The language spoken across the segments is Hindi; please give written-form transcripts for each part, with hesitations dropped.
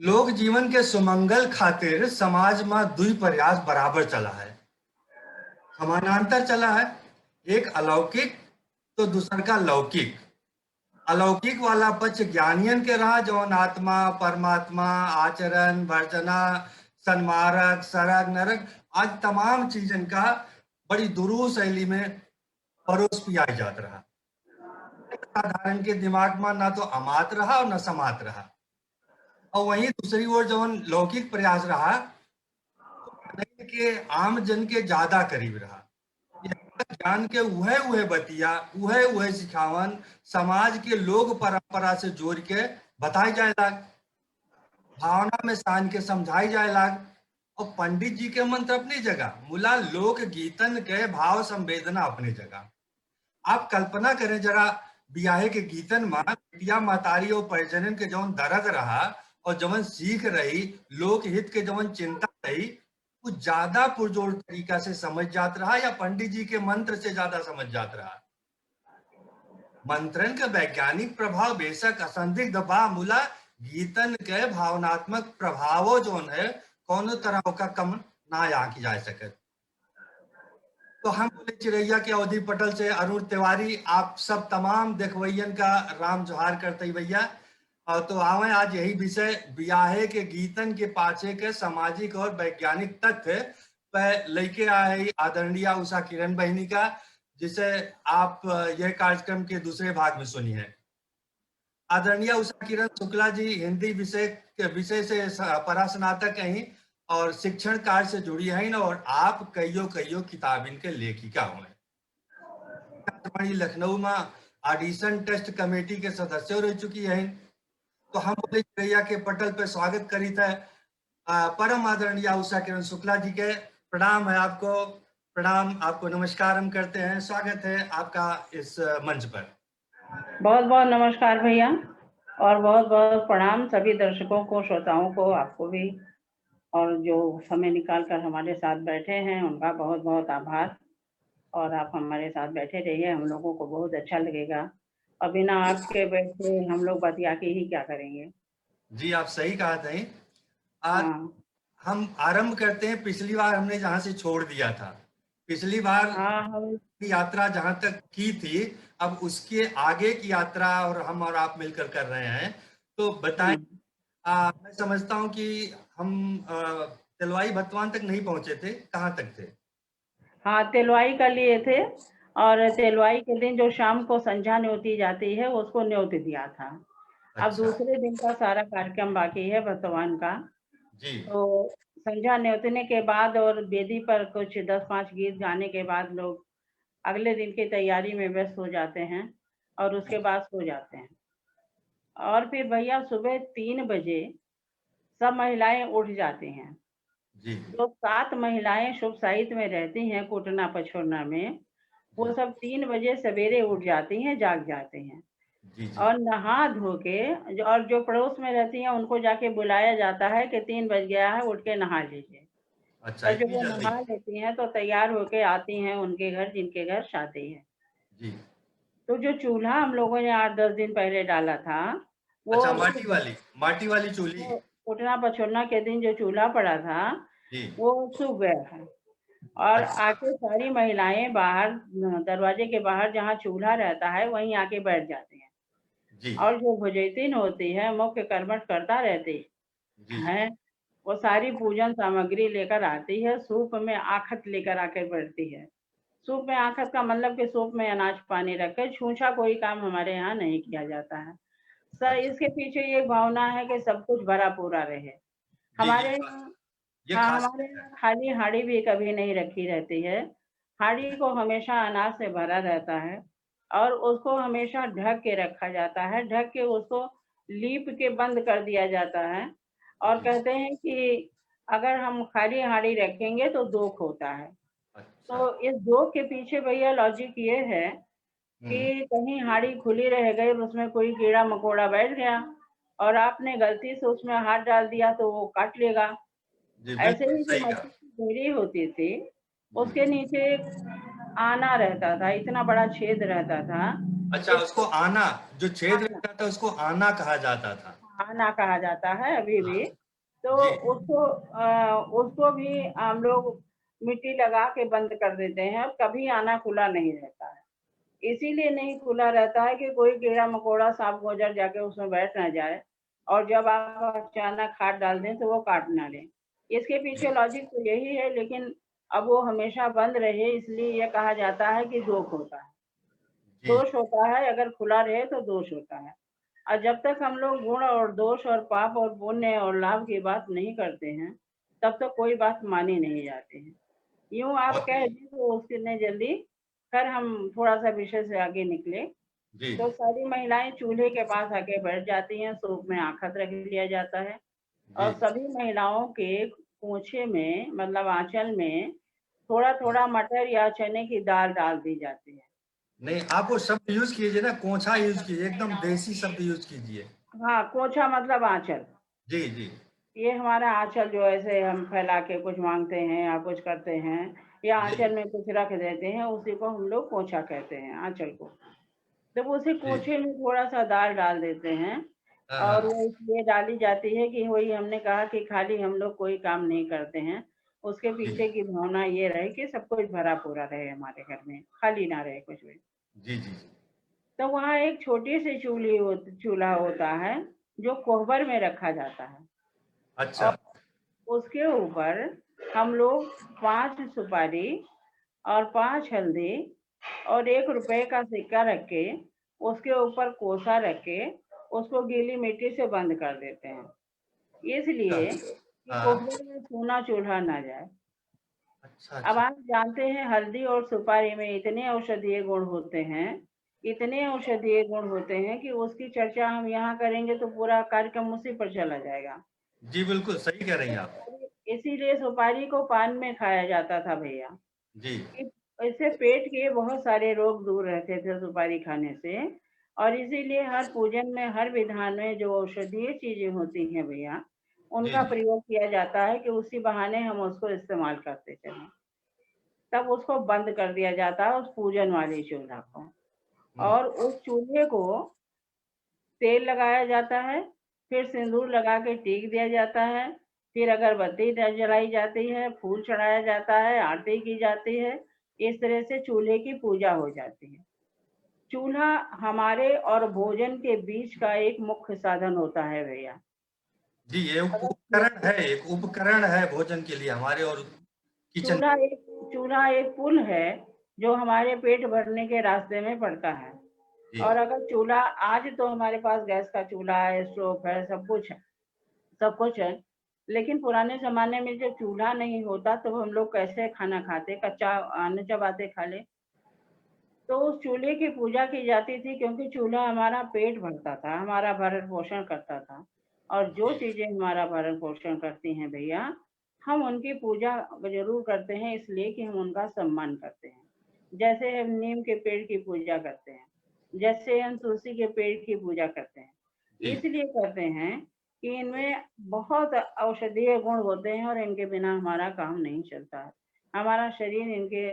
लोक जीवन के सुमंगल खातिर समाज में दुई प्रयास बराबर चला है, समानांतर चला है। एक अलौकिक तो दूसर का लौकिक। अलौकिक वाला पक्ष ज्ञानियन के रहा, जौन आत्मा परमात्मा आचरण वर्जना सन्मारक सरग नरक आज तमाम चीजन का बड़ी दुरूह शैली में परोस पिया जात रहा। साधारण के दिमाग में ना तो अमात रहा और न समात रहा। और वहीं दूसरी ओर जौन लौकिक प्रयास रहा के आम जन के ज्यादा करीब रहा। ज्ञान के उहे उहे बतिया उहे उहे सिखावन समाज के लोग परंपरा से जोड़ के बताई जाए लाग, भावना में सान के समझाई जाए लाग। और पंडित जी के मंत्र अपनी जगह, मुला लोक गीतन के भाव संवेदना अपनी जगह। आप कल्पना करें जरा, बियाहे के गीतन में बिटिया महतारी और परिजनन के जवन दर्द रहा और जवन सीख रही लोक हित के जवन चिंता रही, कुछ ज्यादा पुरजोर तरीका से समझ जात रहा या पंडित जी के मंत्र से ज्यादा समझ जात रहा। मंत्रन का वैज्ञानिक प्रभाव बेशक असंदिग्ध बा, मुला गीतन के भावनात्मक प्रभावो जो है कौन तरह का कम ना आकी जा सके। तो हम बोले चिरैया के अवधि पटल से अरुण तिवारी आप सब तमाम देखवैयन का राम जोहार करते भैया। और तो आवे आज यही विषय ब्याहे के गीतन के पाछे के सामाजिक और वैज्ञानिक तथ्य पर लेके आए आदरणीय उषा किरण बहनी का, जिसे आप यह कार्यक्रम के दूसरे भाग में सुनी है। आदरणीय उषा किरण शुक्ला जी हिंदी विषय से परास्नातक हैं और शिक्षण कार्य से जुड़ी हैं और आप कईयों किताब इनके लेखिका हुए। लखनऊ में ऑडिशन टेस्ट कमेटी के सदस्य रह चुकी हैं। तो हम बोले चिरैया के पटल पे स्वागत करी था परम आदरणीय उषा किरण शुक्ला जी के। प्रणाम है आपको, प्रणाम आपको, नमस्कार हम करते हैं। स्वागत है आपका इस मंच पर। बहुत बहुत नमस्कार भैया और बहुत बहुत प्रणाम सभी दर्शकों को, श्रोताओं को, आपको भी, और जो समय निकाल कर हमारे साथ बैठे हैं उनका बहुत बहुत आभार। और आप हमारे साथ बैठे रहिए, हम लोगों को बहुत अच्छा लगेगा। और बिना आपके बैठे हम लोग बतिया के ही क्या करेंगे। जी आप सही कहा थे। हम आरंभ करते हैं पिछली बार हमने जहां से छोड़ दिया था। पिछली बार हम यात्रा जहां तक की थी, अब उसके आगे की यात्रा और हम और आप मिलकर कर रहे हैं। तो बताएं, मैं समझता हूं कि हम तेलवाई भतवान तक नहीं पहुंचे थे, कहां तक थे? हाँ, तेलवाई कर लिए थे और तेलवाई के दिन जो शाम को संध्या न्योती जाती है उसको न्योत दिया था। अच्छा। अब दूसरे दिन का सारा कार्यक्रम बाकी है भगवान का जी। तो संध्या न्योतने के बाद और वेदी पर कुछ 10-5 गीत गाने के बाद लोग अगले दिन की तैयारी में व्यस्त हो जाते हैं और उसके बाद सो जाते हैं। और फिर भैया सुबह 3 बजे सब महिलाएं उठ जाती हैं जी। जो 7 महिलाएं शुभ साहित्य में रहती हैं कोटना पछोरना में, वो सब 3 बजे सवेरे उठ जाती हैं, जाग जाते हैं जी। और नहा धो के, और जो पड़ोस में रहती हैं उनको जाके बुलाया जाता है कि 3 बज गया है, उठ के नहा लीजिए। अच्छा, और जब वो नहा लेती हैं तो तैयार होके आती हैं उनके घर, जिनके घर शादी है जी। तो जो चूल्हा हम लोगों ने 8-10 दिन पहले डाला था वो, अच्छा, माटी वाली चूल्ही, कोटना पछोरना के दिन जो चूल्हा पड़ा था वो सूख गया है। और अच्छा। आके सारी महिलाएं बाहर, दरवाजे के बाहर जहाँ चूल्हा रहता है वहीं आके बैठ जाते हैं जी। और जो भुजैतिन होती है, मुख्य कर्मठ करता रहती है, वो सारी पूजन सामग्री लेकर आती है, सूप में आखत लेकर आकर बैठती है। सूप में आखत का मतलब कि सूप में अनाज पानी रखे, छूछा कोई काम हमारे यहाँ नहीं किया जाता है सर। इसके पीछे ये भावना है कि सब कुछ भरा पूरा रहे। हमारे यहाँ हमारे खाली हाड़ी भी कभी नहीं रखी रहती है। हाड़ी को हमेशा अनाज से भरा रहता है और उसको हमेशा ढक के रखा जाता है, ढक के उसको लीप के बंद कर दिया जाता है। और कहते हैं कि अगर हम खाली हाड़ी रखेंगे तो दोख होता है। अच्छा। तो इस दोख के पीछे भैया लॉजिक ये है कि कहीं हाड़ी खुली रह गई, उसमें कोई कीड़ा मकोड़ा बैठ गया और आपने गलती से उसमें हाथ डाल दिया तो वो काट लेगा। ऐसे ही जो मच्छी की बेड़ी होती थी उसके नीचे एक आना रहता था, इतना बड़ा छेद रहता था। अच्छा, उसको आना, जो छेद रहता था उसको आना कहा जाता था। आना कहा जाता है अभी भी। तो जी उसको भी हम लोग मिट्टी लगा के बंद कर देते हैं, और कभी आना खुला नहीं रहता है। इसीलिए नहीं खुला रहता है कि कोई कीड़ा मकोड़ा सांप गोजर जाके उसमें बैठ ना जाए, और जब आप अचानक खाद डाल दें तो वो काट ना लें। इसके पीछे लॉजिक तो यही है, लेकिन अब वो हमेशा बंद रहे इसलिए ये कहा जाता है कि दोष होता है। जी दोष होता है, अगर खुला रहे तो दोष होता है। और जब तक हम लोग गुण और दोष और पाप और पुण्य और लाभ की बात नहीं करते हैं, तब तक कोई बात मानी नहीं जाती है। यूँ आप बहुत कह दें तो उसने जल्दी, खैर हम थोड़ा-सा विषय से आगे निकले, जी तो सारी महिलाएँ चूल्हे के पास आके बैठ जाती हैं, सूप में आखत रख लिया जाता है, जी और सभी महिलाओं के पोंछे में मतलब आँचल में थोड़ा-थोड़ा मटर या चने की दाल डाल दी जाती है। नहीं, आप वो शब्द यूज कीजिए ना, कोंछा यूज कीजिए, एकदम देसी शब्द यूज कीजिए। हाँ, पोंछा मतलब आँचल। जी जी ये हमारा आँचल जो ऐसे हम फैला के कुछ माँगते हैं या कुछ करते हैं, या जी आँचल में कुछ रख देते हैं, उसी को हम लोग पोंछा कहते हैं, आँचल को। जब उसी जी पोंछे में थोड़ा-सा दाल डाल देते हैं, हाँ और हाँ वो इसलिए डाली जाती है कि वही हमने कहा कि खाली हम लोग कोई काम नहीं करते हैं, उसके जी पीछे की भावना ये रहे कि सब कुछ भरा-पूरा रहे हमारे घर में, खाली ना रहे कुछ भी। जी जी तो वहाँ एक छोटी-सी चूल्हा होता है, जो कोहबर में रखा जाता है, अच्छा और उसके ऊपर हम लोग 5 सुपारी और 5 हल्दी और ₹1 का सिक्का रख के, उसके ऊपर कोसा रख के, उसको गीली मिट्टी से बंद कर देते हैं। इसलिए अच्छा कि हाँ कोहबर में सूना चूल्हा ना जाए। अच्छा अब अच्छा आप जानते हैं हल्दी और सुपारी में इतने औषधीय गुण होते हैं, इतने औषधीय गुण होते हैं कि उसकी चर्चा हम यहाँ करेंगे तो पूरा कार्यक्रम उसी पर चला जाएगा। जी बिल्कुल सही कह रही हैं आप। इसीलिए सुपारी को पान में खाया जाता था भैया। जी इ इससे पेट के बहुत सारे रोग दूर रहते थे सुपारी खाने से, और इसीलिए हर पूजन में, हर विधान में जो औषधीय चीज़ें होती हैं भैया, जी उनका जी प्रयोग किया जाता है कि उसी बहाने हम उसको इस्तेमाल करते चलें। तब उसको बंद कर दिया जाता है उस पूजन वाले चूल्हा को, हम्म, और उस चूल्हे को तेल लगाया जाता है, फिर सिंदूर लगा के टीक दिया जाता है, फिर अगरबत्ती जलाई जाती है, फूल चढ़ाया जाता है, आरती की जाती है। इस तरह से चूल्हे की पूजा हो जाती है। चूल्हा हमारे और भोजन के बीच का एक मुख्य साधन होता है भैया। जी ये अगर उपकरण है, एक उपकरण है भोजन के लिए हमारे, और किचन। चूल्हा एक चूल्हा एक पुल है जो हमारे पेट भरने के रास्ते में पड़ता है। जी और अगर चूल्हा, आज तो हमारे पास गैस का चूल्हा है, स्टोव है, सब कुछ है। लेकिन पुराने ज़माने में जब चूल्हा नहीं होता तो हम लोग कैसे खाना खाते, कच्चा अन्न चबाते खा ले। तो उस चूल्हे की पूजा की जाती थी, क्योंकि चूल्हा हमारा पेट भरता था, हमारा भरण-पोषण करता था। और जो जी चीज़ें हमारा भरण-पोषण करती हैं भैया, हम उनकी पूजा ज़रूर करते हैं, इसलिए कि हम उनका सम्मान करते हैं। जैसे हम नीम के पेड़ की पूजा करते हैं, जैसे हम तुलसी के पेड़ की पूजा करते हैं। जी इसलिए करते हैं कि इनमें बहुत औषधीय गुण होते हैं, और इनके बिना हमारा काम नहीं चलता है। हमारा शरीर इनके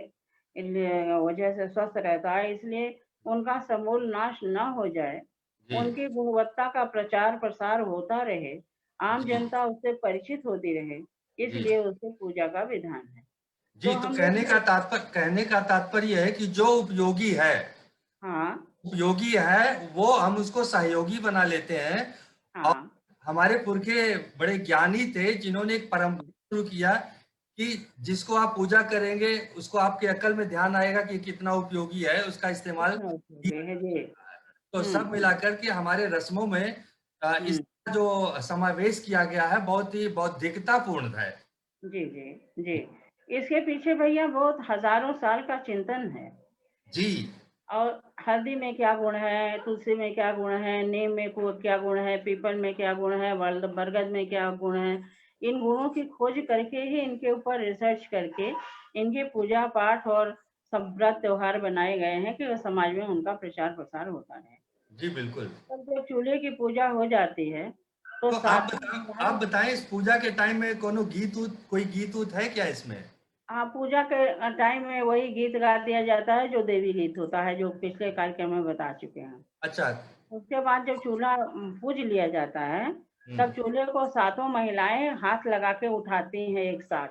वजह से स्वस्थ रहता है, इसलिए उनका समूल नाश ना हो जाए, जी उनकी गुणवत्ता का प्रचार प्रसार होता रहे, आम जी जनता उससे परिचित होती रहे, जी इसलिए उससे पूजा का विधान है। जी तो तो हम लोग ये, कहने का तात्पर्य है कि जो उपयोगी है, हाँ, उपयोगी है, वो हम उसको सहयोगी बना लेते हैं। और हाँ, हमारे पुरखे बड़े ज्ञानी थे जिन्होंने एक हुँ, परंपरा शुरू किया कि जिसको आप पूजा करेंगे उसको आपके अकल में ध्यान आएगा कि कितना उपयोगी है, उसका इस्तेमाल कितना उपयोगी है जी। तो हुँ, सब मिलाकर के हमारे रस्मों में हुँ, इसका जो समावेश किया गया है बहुत ही बौद्धिकता पूर्ण है। जी, जी, जी। इसके पीछे भैया बहुत हज़ारों साल का चिंतन है। जी और हल्दी में क्या गुण है, तुलसी में क्या गुण है, नीम में क्या गुण है, पीपल में क्या गुण है, बरगद में क्या गुण है। इन गुणों की खोज करके ही इनके ऊपर रिसर्च करके इनकी पूजा पाठ और सब व्रत त्योहार बनाए गए हैं कि समाज में उनका प्रचार प्रसार होता रहे। जी बिल्कुल। तब जब चूल्हे की पूजा हो जाती है तो तो सारी आप महिलाएं, बताएं इस पूजा के टाइम में कोनो गीत उत कोई गीत उत है क्या इसमें? हाँ, पूजा के टाइम में वही गीत गा दिया जाता है जो देवी गीत होता है, जो पिछले कार्यक्रम में बता चुके हैं। अच्छा। उसके बाद जब चूल्हा पूज लिया जाता है, तब चूल्हे को सातों महिलाएं हाथ लगा के उठाती हैं एक साथ।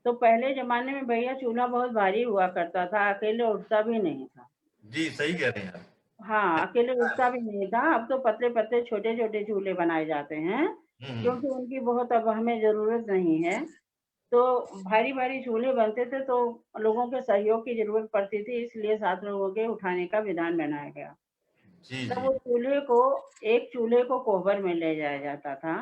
तो पहले जमाने में भैया चूल्हा बहुत भारी हुआ करता था, अकेले उठता भी नहीं था। जी, सही कह रहे हैं आप। हाँ, अकेले उठता भी नहीं था। अब तो पतले-पतले, छोटे-छोटे चूल्हे बनाए जाते हैं, हम्म। क्योंकि उनकी बहुत अब हमें ज़रूरत नहीं है। तो भारी-भारी चूल्हे बनते थे, तो लोगों के सहयोग की ज़रूरत पड़ती थी, इसलिए 7 लोगों के उठाने का विधान बनाया गया। जी तब जी। वो एक चूल्हे को कोहबर में ले जाया जाता था,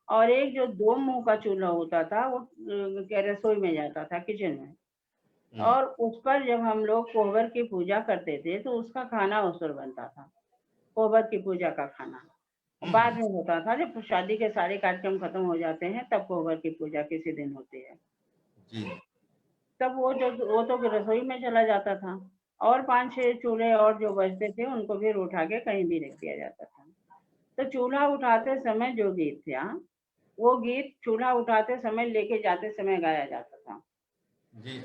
और एक जो 2 मुँह का चूल्हा होता था, वो क्या रसोई में जाता था, किचन में। हम्म और उस पर जब हम लोग कोहबर की पूजा करते थे, तो उसका खाना उस पर बनता था, कोहबर की पूजा का खाना। बाद हम्म। में होता था, जब शादी के सारे कार्यक्रम खत्म हो जाते हैं, तब कोहबर की पूजा किसी दिन होती है। जी तब वो तो रसोई में चला जाता था, और 5-6 चूल्हे और जो बचते थे, उनको फिर उठा के कहीं भी रख दिया जाता था। तो चूल्हा उठाते समय जो गीत था, वो गीत चूल्हा उठाते समय, लेके जाते समय गाया जाता था। जी।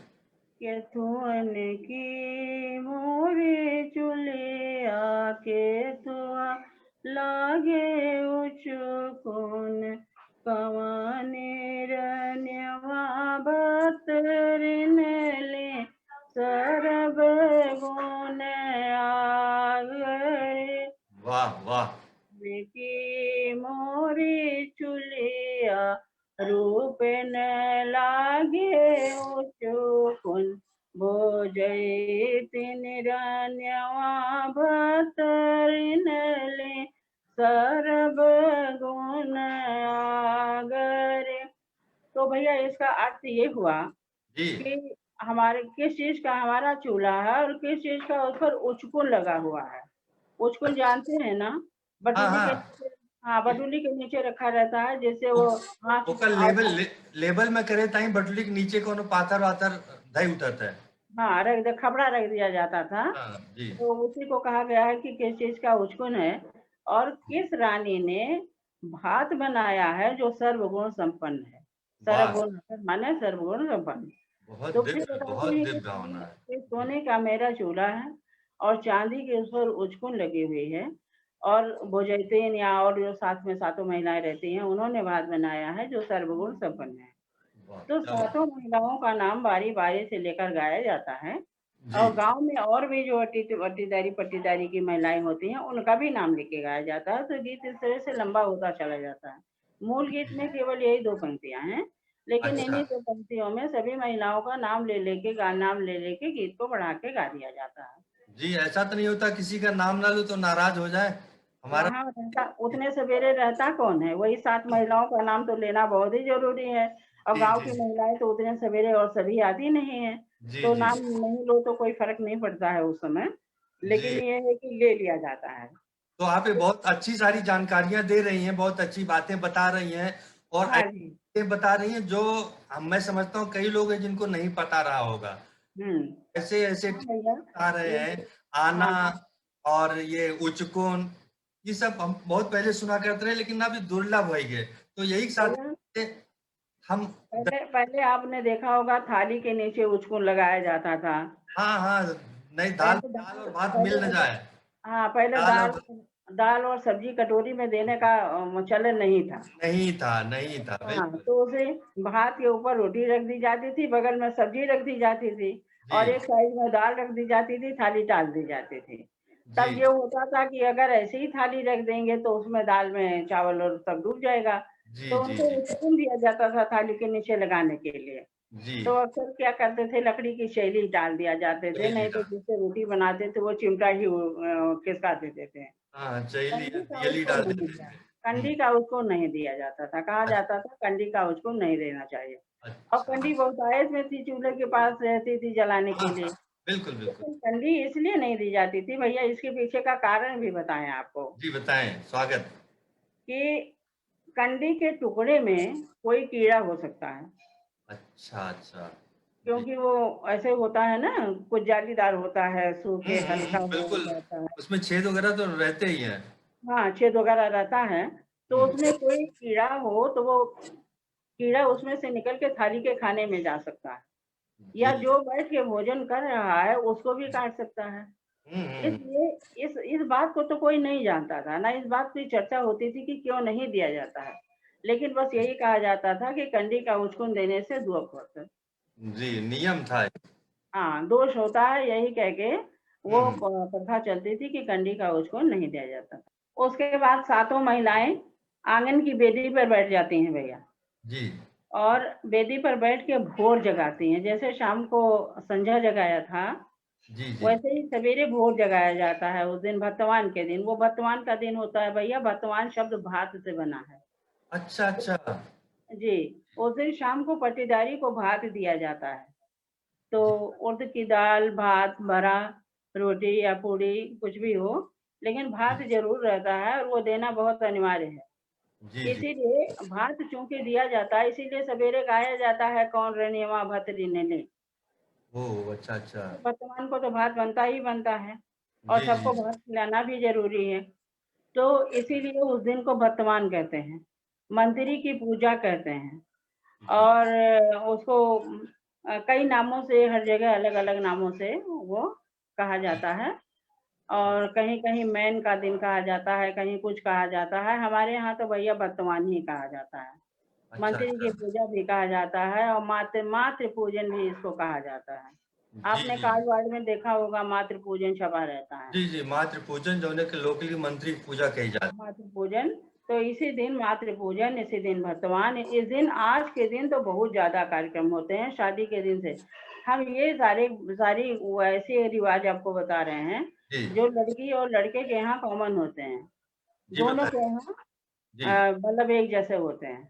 के थुअन की मोरे चुलिया के थुआ लागे उचकुन कवने रनवा भतरन ले सरब गुण आगरे वाह वाह। की मोरी चुलिया रूप न लागे उचुकुन भोजैति निरन्यवा भतरिन ले सर्व गुण आगरे। तो भैया इसका अर्थ ये हुआ जी। कि हमारे किस चीज का हमारा चूल्हा है, और किस चीज का उस पर उचकुन लगा हुआ है। उचकुन अच्छा। जानते हैं ना? हाँ बटुली के हाँ। नीचे। हाँ, बटुली के नीचे रखा रहता है, जिससे वो आँच ओकर लेबल में करे ताई बटुली के नीचे कोनो पाथर वाथर धई उठत है। हाँ, रख दे खपड़ा रख दिया जाता था। हाँ जी। तो उसी को कहा गया है कि किस चीज का उचकुन है, और किस रानी ने भात बनाया है जो सर्वगुण संपन्न है। वाह। सर्वगुण माने सर्वगुण संपन्न। तो फिर बताते बहुत हैं कि दिव्य भावना है। सोने का मेरा चूल्हा है, और चांदी के उस पर उचकुन लगी हुई है, और बोझैतीन या और जो साथ में सातों महिलाएं रहती हैं, उन्होंने भात बनाया है जो सर्वगुण संपन्न है। वाह तो क्या बात। सातों महिलाओं का नाम बारी बारी से लेकर गाया जाता है, जी। और गांव में और भी जो अट्टीदारी पट्टीदारी की महिलाएं होती हैं, उनका भी नाम लेके गाया जाता है। तो गीत इस तरह से लंबा होता चला जाता है। मूल गीत में केवल यही 2 पंक्तियां हैं, लेकिन अच्छा। इन्हीं 2 पंक्तियों में सभी महिलाओं का नाम ले लेके गीत को बढ़ा के गा दिया जाता है। जी, ऐसा तो नहीं होता किसी का नाम ना लो तो नाराज हो जाए हमारा। वहाँ रहता उतने सवेरे रहता कौन है? वही 7 महिलाओं का नाम तो लेना बहुत ही ज़रूरी है। और जी गाँव जी की महिलाएँ तो उतने सवेरे और सभी आती नहीं हैं, जी तो जी नाम नहीं लो तो कोई फ़र्क नहीं पड़ता है उस समय, लेकिन जी। ये है कि ले लिया जाता है। तो आप ये बहुत अच्छी सारी जानकारियां दे रही हैं, बहुत अच्छी बातें बता रही हैं, और हाँ ऐसी जी। बातें बता रही हैं जो मैं समझता हूँ कई लोग हैं जिनको नहीं पता रहा होगा। हुँ। ऐसे ऐसे हाँ भैया, बता रहे ये हैं। आना हाँ, और ये उचकुन, ये सब हम बहुत पहले सुना करते रहे, लेकिन अभी दुर्लभ हो गए। तो यही साथ भैया हम। पहले पहले आपने देखा होगा थाली के नीचे उचकुन लगाया जाता था। हाँ हाँ। नहीं, दाल पहले दाल और दाल भात मिल न पहले जाए। हाँ, पहले दाल दाल और दाल और सब्ज़ी कटोरी में देने का चलन नहीं था। नहीं था हाँ, बिल्कुल। तो उसे भात के ऊपर रोटी रख दी जाती थी, बगल में सब्जी रख दी जाती थी, और जी एक साइड में दाल रख दी जाती थी, थाली टाल दी जाती थी। जी तब ये होता था कि अगर ऐसे ही थाली रख देंगे तो उसमें दाल में चावल और सब डूब जाएगा, जी तो जी उनको जी स्पून दिया जाता था थाली के नीचे लगाने के लिए। जी। तो अक्सर क्या करते थे, लकड़ी की शैली डाल दिया जाते थे, चैली नहीं तो डाल। जिससे रोटी बनाते थे वो चिमटा ही खिसका देते थे। हाँ, चैली कंडी का तेली उसको डाल नहीं देते दिया थे। कंडी का उसको नहीं दिया जाता था, कहा अच्छा जाता था कंडी का उसको नहीं देना चाहिए। और अच्छा। कंडी बहुतायत में थी, चूल्हे के पास रहती थी जलाने हाँ के लिए। हाँ, बिल्कुल बिल्कुल। लेकिन कंडी इसलिए नहीं दी जाती थी भैया, इसके पीछे का कारण भी बताएं आपको, जी बताएं, स्वागत। कि कंडी के टुकड़े में कोई कीड़ा हो सकता है, अच्छा अच्छा। जी। क्योंकि वो ऐसे होता है ना, कुछ जालीदार होता है, सूखे हल्का हो बिल्कुल। जाता है। उसमें छेद वगैरह तो रहते ही हैं। हाँ, छेद वगैरह रहता है, तो हम्म। उसमें कोई कीड़ा हो तो वो कीड़ा उसमें से निकल के थाली के खाने में जा सकता है। या जी। जो बैठ के भोजन कर रहा है उसको भी काट सकता है। हम्म। इसलिए इस बात को तो कोई नहीं जानता था, ना इस बात की चर्चा होती थी कि क्यों नहीं दिया जाता है। लेकिन बस यही कहा जाता था कि कंडी का उचकुन देने से दुआ होता है। जी, नियम था। हाँ, दोष होता है यही कह के वो हम्म। प्रथा चलती थी कि कंडी का उचकुन नहीं दिया जाता था। उसके बाद सातों महिलाएं आंगन की बेदी पर बैठ जाती हैं भैया, जी और बेदी पर बैठ के भोर जगाती हैं। जैसे शाम को संझा जगाया था, जी जी। वैसे ही सवेरे भोर जगाया जाता है उस दिन भतवान के दिन। वो भतवान का दिन होता है भैया, भतवान शब्द भात से बना है। अच्छा अच्छा। जी, उस दिन शाम को पटीदारी को भात दिया जाता है। तो जी उड़द की दाल, भात, भरा, रोटी या पूड़ी कुछ भी हो, लेकिन भात जी ज़रूर रहता है और वो देना बहुत अनिवार्य है। जी जी। इसीलिए भात चूँकि दिया जाता है, इसीलिए सवेरे गाया जाता है, कौन रे नेवा भत रिनेले। ओह अच्छा अच्छा। वर्तमान को तो भात बनता ही बनता है और जी जी सबको भात खिलाना भी ज़रूरी है। तो इसीलिए उस दिन को वर्तमान कहते हैं। मंत्री की पूजा कहते हैं जी। और उसको कई नामों से हर जगह अलग-अलग नामों से वो कहा जाता है। और कहीं-कहीं मैन का दिन कहा जाता है, कहीं कुछ कहा जाता है। हमारे यहाँ तो भैया वर्तमान ही कहा जाता है। अच्छा मंत्री की अच्छा। पूजा भी कहा जाता है और मातृ मातृ पूजन भी इसको कहा जाता है। जी आपने जी कार्ड-वार्ड में देखा होगा मातृ पूजन छपा रहता है। जी जी। मातृ पूजन जो है कि लोकली मंत्री की पूजा कही हाँ, जाती मातृ पूजन, तो इसी दिन मातृ पूजन, इसी दिन वर्तमान, इस दिन आज के दिन तो बहुत ज़्यादा कार्यक्रम होते हैं शादी के दिन से। हम ये सारी वैसे रिवाज आपको बता रहे हैं, है। जी जो लड़की और लड़के के यहाँ कॉमन होते हैं। जी दोनों के बताइए। यहाँ जी मतलब एक जैसे होते हैं।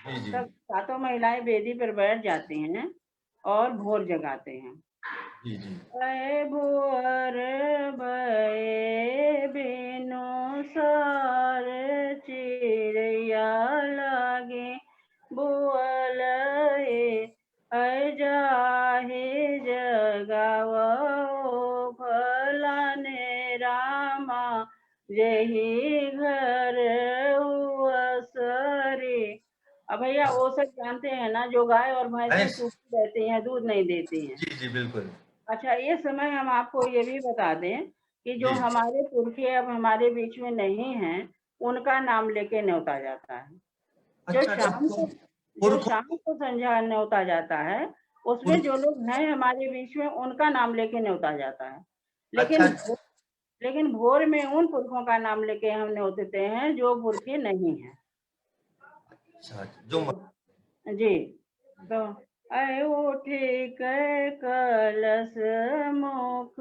जी जी सब सातों महिलाएं बेदी पर बैठ जाती हैं और भोर जगाते हैं। जी जी। भय भुअर भये बिनु सार चिड़िया लागे बुअल हे जाहे जगावो फलाने रामा यही घर उअसरे। अब भैया वो सब जानते हैं ना, जो गाय और भैंसें भैंस। सूखी रहती हैं, दूध नहीं देती हैं। जी जी बिल्कुल। अच्छा, इस समय हम आपको ये भी बता दें कि जो जी। हमारे पुरखे अब हमारे बीच में नहीं हैं, उनका नाम लेके न्योता जाता है। जो अच्छा अच्छा। शाम को जो पुरखों। शाम को संध्या न्योता जाता है, उसमें जो पुरख। लोग हैं हमारे बीच में, उनका नाम लेके न्योता जाता है। अच्छा लेकिन अच्छा। लेकिन भोर में उन पुरखों का नाम लेके हम न्योतते हैं जो पुरखे नहीं हैं। अच्छा जो जी, तो उठी कै कलश मुख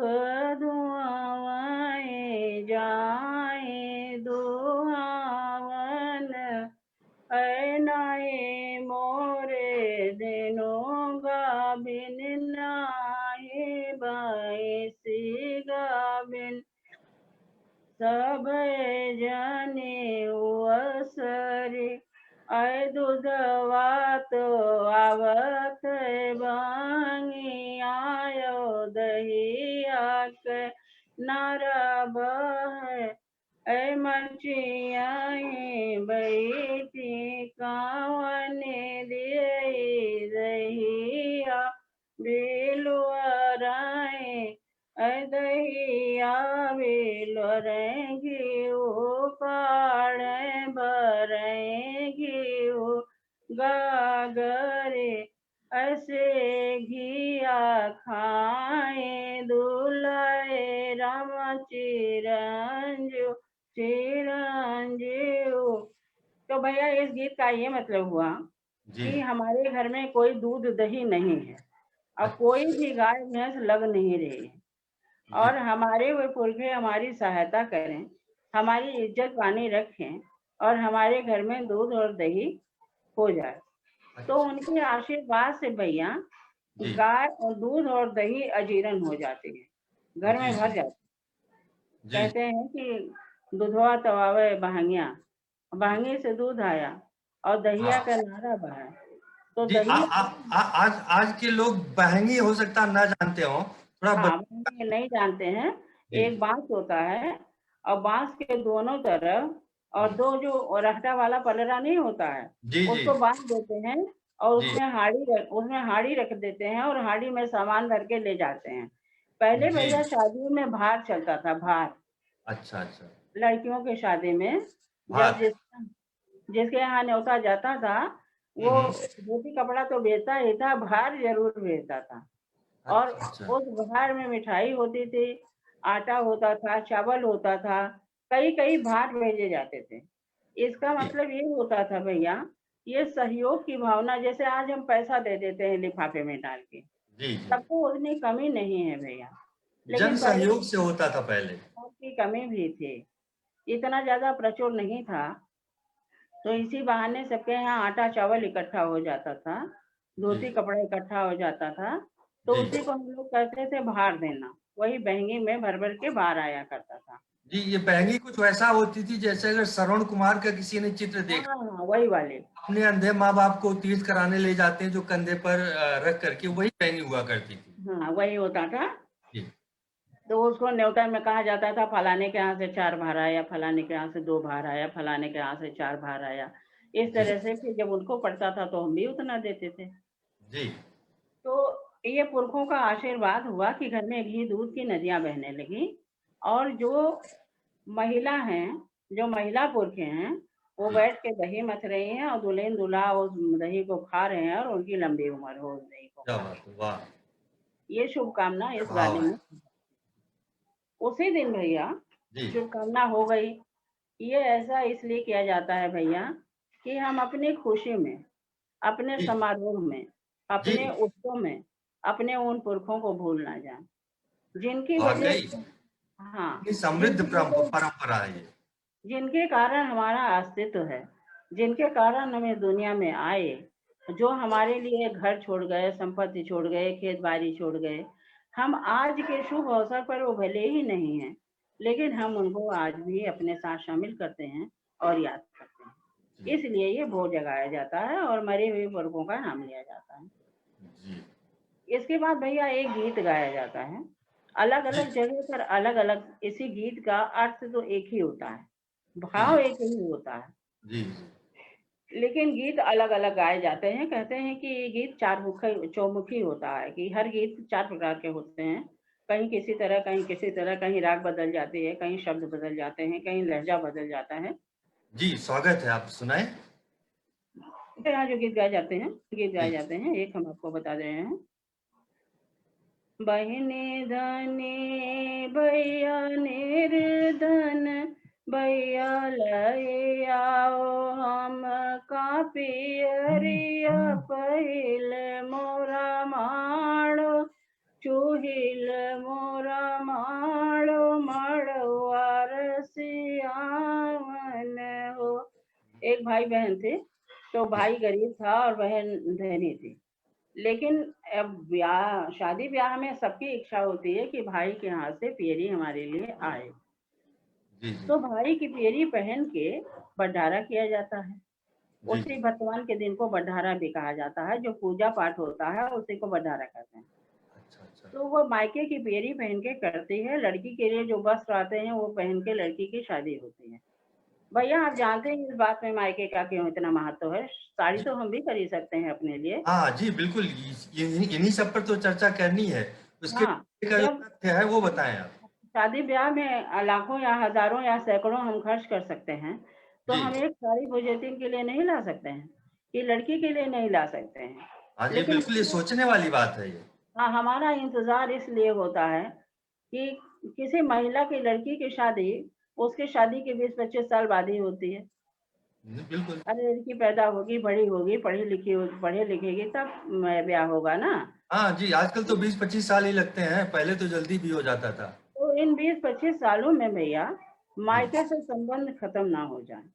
धुआं जाए दुहावन नाए मोरे दिनो गाभिन नाहे बैसी गाभिन सब जने उअसरे दूधवा तो आवत बांगी आयो दहिया के नारा बह मचिया बैठी कावने दिए दहिया बिलुआराए दहिया बिलुआरेंगी काढ़े भरेंगी गागरे ऐसे घिया खाए दुलाए राम चिरंजीव चिरंजीव। तो भैया इस गीत का ये मतलब हुआ जी। कि हमारे घर में कोई दूध दही नहीं है और कोई अच्छा। भी गाय भैंस लग नहीं रही है, जी और हमारे वे पुरखे हमारी सहायता करें, हमारी इज्जत पानी रखें और हमारे घर में दूध और दही हो जाए। तो अच्छा। उनके आशीर्वाद से भैया जी गाय और दूध और दही अजीर्ण हो जाती है, घर जी में भर जी जाती है। जी कहते हैं कि दूधवा तवावे बहंगिया, बहंगी से दूध आया और दहिया का हाँ नारा बहा। तो जी। दही आज आज के लोग बहंगी हो सकता ना जानते हो थोड़ा हाँ, बहंगी नहीं जानते हैं। जी एक बांस होता है और बांस के दोनों तरफ और हम्म, दो जो रहता वाला पलड़ा नहीं होता है, जी जी उसको बांध देते हैं और जी उसमें हाड़ी रख देते हैं और हाड़ी में सामान भर के ले जाते हैं। पहले जी। भैया शादियों में भार चलता था, भार। अच्छा अच्छा। लड़कियों की शादी में जब भात। जिसके यहाँ न्योता जाता था, वो हम्म। धोती कपड़ा तो भेजता ही था, भार ज़रूर भेजता था। और अच्छा अच्छा। उस भार में मिठाई होती थी, आटा होता था, चावल होता था, कई-कई भार भेजे जाते थे। इसका जी मतलब ये होता था भैया, ये सहयोग की भावना, जैसे आज हम पैसा दे देते हैं लिफाफे में डाल के, जी जी। तब तो उतनी कमी नहीं है भैया। जन लेकिन पहले सहयोग से होता था पहले। पैसों की कमी भी थी, इतना ज़्यादा प्रचुर नहीं था, तो इसी बहाने सबके यहाँ आटा-चावल इकट्ठा हो जाता था, जी धोती कपड़ा इकट्ठा हो जाता था, तो जी। उसी को हम लोग कहते थे भार देना। वही बहंगी में भर-भर के भार आया करता था। जी, ये बहंगी कुछ वैसा होती थी जैसे अगर श्रवण कुमार का किसी ने चित्र हाँ, देखा, हाँ, वही वाली। अपने अंधे माँ बाप को तीर्थ कराने ले जाते हैं जो कंधे पर रख करके, वही बहंगी हुआ करती थी। हाँ, वही होता था। जी तो उसको न्योता में कहा जाता था फलाने के यहाँ से 4 भार आया, फलाने के यहाँ से 2 भार आया, फलाने के यहाँ से 4 भार आया। इस जी तरह से फिर जब उनको पड़ता था तो हम भी उतना देते थे। जी। तो ये पुरखों का आशीर्वाद हुआ कि घर में घी दूध की नदियाँ बहने लगीं, और महिला हैं, जो महिला पुरख हैं, वो जी बैठ के दही मथ रही हैं और दुल्हन-दूल्हा उस दही को खा रहे हैं और उनकी लंबी उम्र हो उस दही को क्या खा बात के। है, वाह। ये शुभकामना इस भाव गाने है। में, उसी दिन भैया जी शुभकामना हो गई। ये ऐसा इसलिए किया जाता है भैया कि हम अपनी खुशी में, अपने जी समारोह में, जी। अपने उत्सव में, अपने उन पुरखों को भूल ना जाएँ, जिनकी वजह वाकई से, हाँ, इतनी समृद्ध जिनकी वजह परंपरा है ये। जिनके कारण हमारा अस्तित्व है, जिनके कारण हम इस दुनिया में आए, जो हमारे लिए घर छोड़ गए, संपत्ति छोड़ गए, खेत-बाड़ी छोड़ गए, हम आज के शुभ अवसर पर वो भले ही नहीं हैं, लेकिन हम उनको आज भी अपने साथ शामिल करते हैं और याद करते जी हैं। इसलिए ये भोज जगाया जाता है और मरे हुए वर्गों का नाम लिया जाता है। जी इसके बाद भैया एक गीत गाया जाता है। जी अलग-अलग जगह पर अलग-अलग, इसी गीत का अर्थ तो एक ही होता है, जी भाव एक ही होता है। जी जी। लेकिन गीत अलग-अलग गाए जाते हैं। कहते हैं कि ये गीत चौमुखी होता है, कि हर गीत 4 प्रकार के होते हैं। कहीं किसी तरह, कहीं किसी तरह, कहीं राग बदल जाती है, कहीं शब्द बदल जाते हैं, कहीं लहज़ा बदल जाता है। जी, स्वागत है, आप सुनाएं। तो यहाँ जो गीत गाए जी जाते हैं, एक हम आपको बता रहे हैं। बहिनी धनी भैया निर्धन, भैया लय आओ हम का पियरिया, पहिल मोरा माड़ो, चूहिल मोरा माड़ो, मड़वा रसियावन हो। एक भाई बहन थे, तो जी भाई गरीब था और बहन धनी थी। लेकिन अब शादी ब्याह में सबकी इच्छा होती है कि भाई के हाथ से पियरी हमारे लिए आए। जी जी तो भाई की पियरी पहन के बंटारा किया जाता है। जी उसी जी। वर्तमान के दिन को बंटारा भी कहा जाता है, जो पूजा पाठ होता है उसी को बंटारा कहते हैं। अच्छा अच्छा। तो वो मायके की पियरी पहन के करती है, लड़की के लिए जो वस्त्र आते हैं वो पहन के लड़की की शादी होती है। भैया आप जानते हैं इस बात में मायके का क्यों इतना महत्व है? साड़ी जी तो हम भी खरीद सकते हैं अपने लिए। हाँ जी, बिल्कुल, इन्हीं सब पर तो चर्चा करनी है। उसके हाँ, पीछे का जो जब तथ्य है वो बताएं आप। शादी ब्याह में लाखों या हजारों या सैकड़ों हम खर्च कर सकते हैं, तो जी हम एक साड़ी फुजेटिंग के लिए नहीं ला सकते हैं, कि लड़की के लिए नहीं ला सकते हैं। हाँ जी, लेकिन बिल्कुल, ये सोचने वाली बात है ये। हाँ, हमारा इंतजार इसलिए होता है कि किसी महिला की, लड़की की शादी, उसकी शादी के 20-25 साल बाद ही होती है। बिल्कुल। अरे लड़की पैदा होगी, बड़ी होगी, पढ़ी लिखी होगी, पढ़े लिखेगी, तब ब्याह होगा ना। हाँ जी, आजकल तो 20-25 साल ही लगते हैं, पहले तो जल्दी भी हो जाता था। तो इन 20-25 सालों में भैया जी मायके से संबंध खत्म ना हो जाए।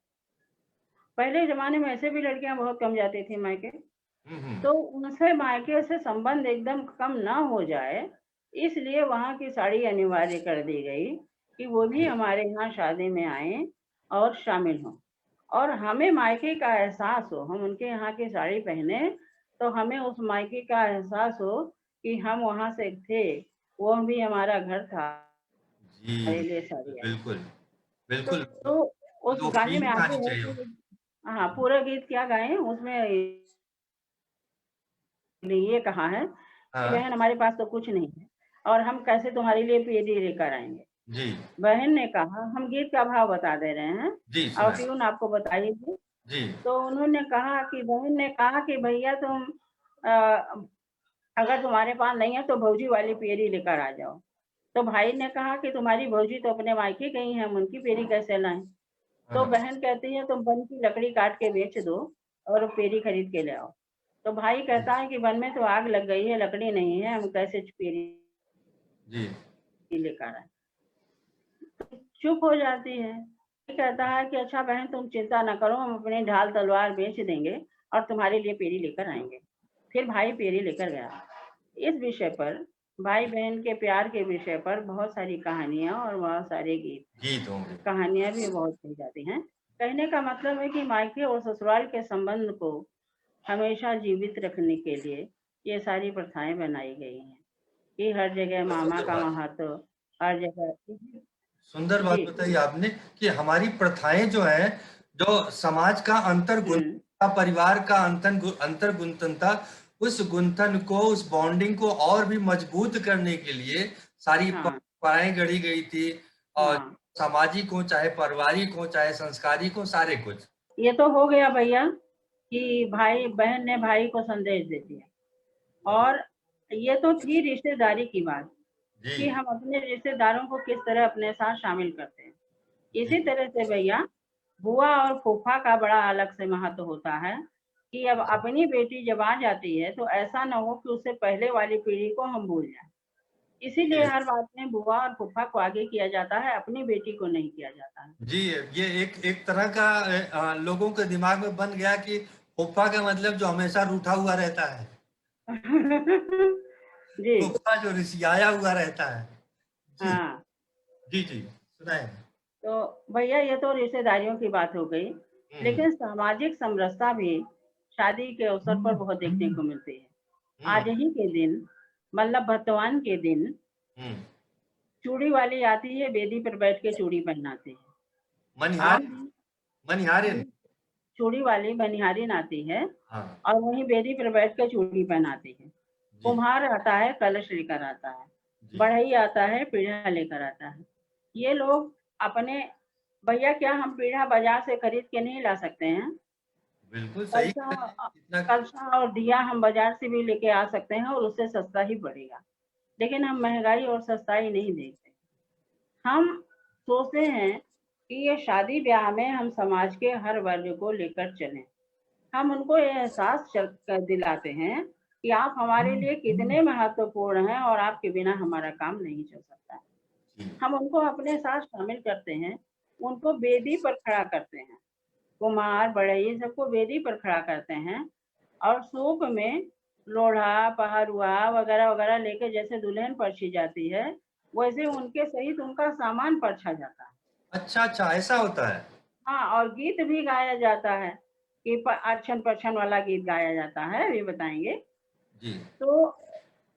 पहले ज़माने में ऐसे भी लड़कियाँ बहुत कम जाती थी मायके, हम्म। तो उनसे मायके से संबंध एकदम कम ना हो जाए, इसलिए वहाँ की साड़ी अनिवार्य कर दी गई कि वो भी जी हमारे यहाँ शादी में आएँ और शामिल हों। और हमें मायके का एहसास हो, हम उनके यहाँ की साड़ी पहने, तो हमें उस मायके का एहसास हो कि हम वहाँ से थे, वो भी हमारा घर था, जी हमारे लिए साड़ी आई। बिल्कुल तो बिल्कुल। तो उस वो गाने में फीलिंग आते आनी हैं चाहिए। कि हाँ, पूरा गीत क्या गाएँ उसमें लिए ये कहा है कि हाँ बहन हमारे पास तो कुछ नहीं है और हम कैसे तुम्हारे लिए पेड़ी लेकर आएंगे। जी बहन ने कहा हम गीत का भाव बता दे रहे हैं जी और सुनाए ट्यून आपको बताइए थी। जी तो उन्होंने कहा कि बहन ने कहा कि भैया तुम अ, अगर तुम्हारे पास नहीं है तो भौजी वाली पेड़ी लेकर आ जाओ। तो भाई ने कहा कि तुम्हारी भौजी तो अपने मायके गई हैं, हम उनकी पेड़ी कैसे लाएं। तो हाँ बहन कहती है तुम वन की लकड़ी काट के बेच दो और पेड़ी खरीद के ले आओ। तो भाई जी कहता है कि वन में तो आग लग गई है, लकड़ी नहीं है, हम कैसे पेड़ी जी लेकर आए। चुप हो जाती है। ये कहता है कि अच्छा बहन तुम चिंता न करो, हम अपने ढाल तलवार बेच देंगे और तुम्हारे लिए पेड़ी लेकर आएंगे। फिर भाई पेड़ी लेकर गया। इस विषय पर भाई बहन के प्यार के विषय पर बहुत सारी कहानियां और बहुत सारे गीत, गीत होंगे कहानियां भी बहुत कही जाती हैं। कहने का मतलब है कि मायके और ससुराल के संबंध को हमेशा जीवित रखने के लिए ये सारी प्रथाएं बनाई गई हैं कि हर जगह बहुत मामा सुंदर का बात महत्व, हर जगह। सुंदर बात जी। बताई आपने कि हमारी प्रथाएं जो है जो समाज का हम्म। परिवार का अंतर गुंथन था, उस गुंथन को, उस बॉन्डिंग को और भी मजबूत करने के लिए सारी हाँ परंपराएं गढ़ी गई थी। और हाँ, सामाजिक हो चाहे पारिवारिक हो चाहे संस्कारिक हो, सारे कुछ। ये तो हो गया भैया कि भाई बहन ने भाई को संदेश दे दिया। और ये तो थी रिश्तेदारी की बात कि जी हम अपने रिश्तेदारों को किस तरह अपने साथ शामिल करते हैं। जी इसी तरह से भैया बुआ और फूफा का बड़ा अलग से महत्व होता है कि अब अपनी बेटी जब आ जाती है तो ऐसा ना हो कि उससे पहले वाली पीढ़ी को हम भूल जाएं। इसीलिए जी हर बात में बुआ और फूफा को आगे किया जाता है, अपनी बेटी को नहीं किया जाता है। जी ये एक एक तरह का लोगों के दिमाग में बन गया कि फूफा का मतलब जो हमेशा रूठा हुआ रहता है, जी। फूफा जो रिसियाया हुआ रहता है। जी हाँ, जी जी सुनाए। तो भैया ये तो रिश्तेदारियों की बात हो गई, हम्म लेकिन सामाजिक समरसता भी शादी के अवसर पर बहुत देखने को मिलती है। हम्म आज ही के दिन मतलब भतवान के दिन हम्म चूड़ी वाली आती है, बेदी पर बैठ के चूड़ी पहनाती है। मनिहार आप भी मनिहारिन। चूड़ी वाली बनिहारिन आती है हाँ और वहीं बेदी पर बैठ के चूड़ी पहनाती है। जी कुम्हार आता है, कलश लेकर आता है, जी बढ़ई आता है, पीढ़ा लेकर आता है। ये लोग अपने भैया क्या हम पीढ़ा बाजार से खरीद के नहीं ला सकते हैं? बिल्कुल सही कलशा कहा है। इतना कलशा और दिया हम बाजार से भी लेके आ सकते हैं और उससे सस्ता ही पड़ेगा। लेकिन हम महंगाई और सस्ताई नहीं देखते। हम सोचते हैं कि ये शादी ब्याह में हम समाज के हर वर्ग को लेकर चलें। हम उनको ये एहसास दिलाते हैं कि आप हमारे लिए कितने महत्वपूर्ण हैं और आपके बिना हमारा काम नहीं चल सकता। जी हम उनको अपने साथ शामिल करते हैं, उनको वेदी पर खड़ा करते हैं। कुम्हार, बढ़ई सबको वेदी पर खड़ा करते हैं और सूप में लोढ़ा, पहरुआ वगैरह वगैरह लेके जैसे दुल्हन परछी जाती है, वैसे उनके सहित उनका सामान परछा जाता है। अच्छा अच्छा ऐसा होता है। हाँ, और गीत भी गाया जाता है कि अच्छन पच्छन वाला गीत गाया जाता है, अभी बताएंगे। जी तो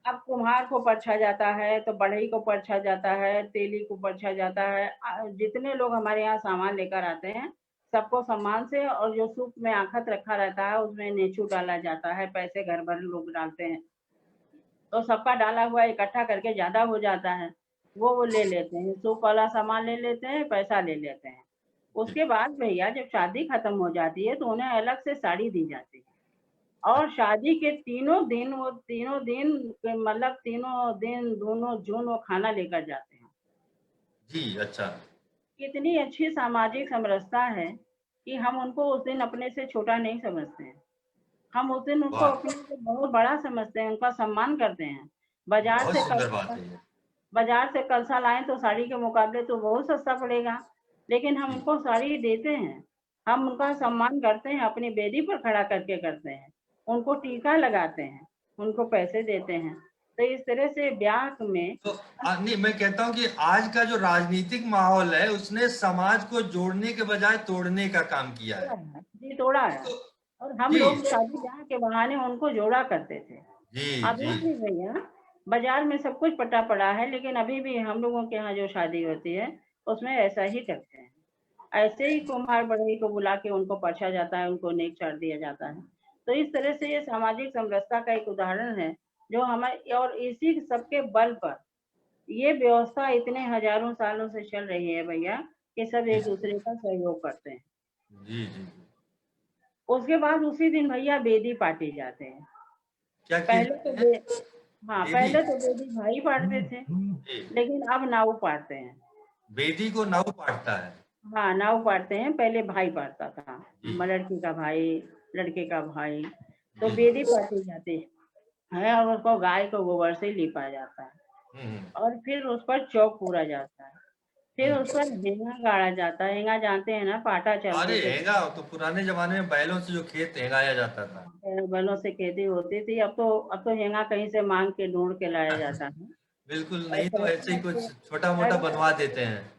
अब कुम्हार को परछा जाता है, तो बढ़ई को परछा जाता है, तेली को परछा जाता है। जितने लोग हमारे यहाँ सामान लेकर आते हैं, सबको सम्मान से, और जो सूप में आखत रखा रहता है, उसमें नेचू डाला जाता है, पैसे घर भर लोग डालते हैं। तो सबका डाला हुआ इकट्ठा करके ज़्यादा हो जाता है, वो ले लेते हैं, सूप वाला सामान ले लेते हैं, पैसा ले लेते हैं। जी उसके बाद भैया जब शादी खत्म हो जाती है, तो उन्हें अलग से साड़ी दी जाती है। और शादी के तीनों दिन वो तीनों दिन मतलब तीनों दिन दोनों जून वो खाना लेकर जाते हैं। जी अच्छा कितनी अच्छी सामाजिक समरसता है कि हम उनको उस दिन अपने से छोटा नहीं समझते हैं। हम उस दिन उनको वाह अपने से बहुत बड़ा समझते हैं, उनका सम्मान करते हैं। बाजार बहुत से सुंदर बात कलसा है ये। बाजार से कलसा लाएं तो साड़ी के मुकाबले तो बहुत सस्ता पड़ेगा, लेकिन हम जी उनको साड़ी देते हैं। हम उनका सम्मान करते हैं, अपनी बेदी पर खड़ा करके करते हैं, उनको टीका लगाते हैं, उनको पैसे देते हैं। तो इस तरह से ब्याह में तो नहीं, मैं कहता हूँ कि आज का जो राजनीतिक माहौल है उसने समाज को जोड़ने के बजाय तोड़ने का काम किया तोड़ा है। है जी, तोड़ा है। तो और हम जी लोग शादी ब्याह के बहाने उनको जोड़ा करते थे। जी अभी जी भी भैया बाजार में सब कुछ पटा पड़ा है, लेकिन अभी भी हम लोगों के यहाँ जो शादी होती है उसमें ऐसा ही करते हैं। ऐसे ही कुम्हार बढ़ई को बुला के उनको परछा जाता है, उनको नेक चाट दिया जाता है। तो इस तरह से ये सामाजिक समरसता का एक उदाहरण है, जो हमारे और इसी सबके बल पर ये व्यवस्था इतने हजारों सालों से चल रही है भैया, कि सब जी, एक दूसरे का सहयोग करते हैं। जी, जी, जी। उसके बाद उसी दिन भैया बेदी पाटे जाते हैं। क्या किए पहले जाते तो हैं? हाँ, बेदी? पहले तो बेदी भाई पाटते थे, जी, लेकिन अब नाऊ पाटते हैं। बेदी को नाव पाटता है। हाँ, नाऊ पाटते हैं, पहले भाई पाटता था, जी, लड़की का भाई, लड़के का भाई। तो जी, जी। बेदी पाटी जाती है और उसको गाय को गोबर से लिपा जाता है हुँ, हुँ, और फिर उस पर चौक पूरा जाता है। फिर हुँ। उस पर हेंगा गाड़ा जाता है। हेंगा जानते हैं ना, पाटा अरे चलते थे। हेंगा तो पुराने ज़माने में बैलों से जो खेत हेंगाया जाता था। बैलों से खेती होती थी। अब तो हेंगा कहीं से माँग के ढूँढ के लाया जाता है। बिल्कुल, और नहीं तो ऐसे ही कुछ छोटा-मोटा शहरों बनवा देते हैं।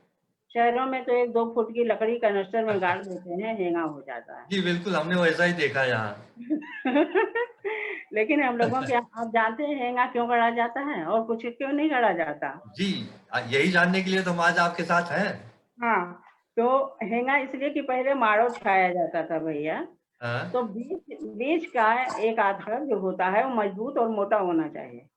शहरों में तो 1-2 फुट की लकड़ी कनस्तर में गाड़ देते हैं, हेंगा हो जाता है। जी, बिल्कुल, हमने वैसा ही देखा यहाँ। लेकिन हम लोगों के यहाँ आप जानते हैं हेंगा क्यों गड़ा जाता है और कुछ क्यों नहीं गड़ा जाता? जी, यही जानने के लिए तो हम आज आपके साथ हैं। हाँ, तो हेंगा इसलिए कि पहले माड़ो छाया जाता था भैया। हाँ, तो बीच बीच का एक आधार जो होता है वो मजबूत और मोटा होना चाहिए।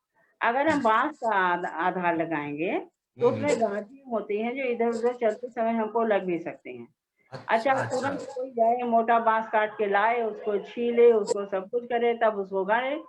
अगर हम बाँस का आधार लगाएँगे, तो हुँ, उसमें हुँ। गाँठें होती हैं जो इधर-उधर चलते समय हमको लग भी सकती हैं। अच्छा, अच्छा, अच्छा। तुरंत कोई जाए मोटा बाँस काट के लाए, उसको छीले, उसको सब कुछ करे तब उसको गाड़े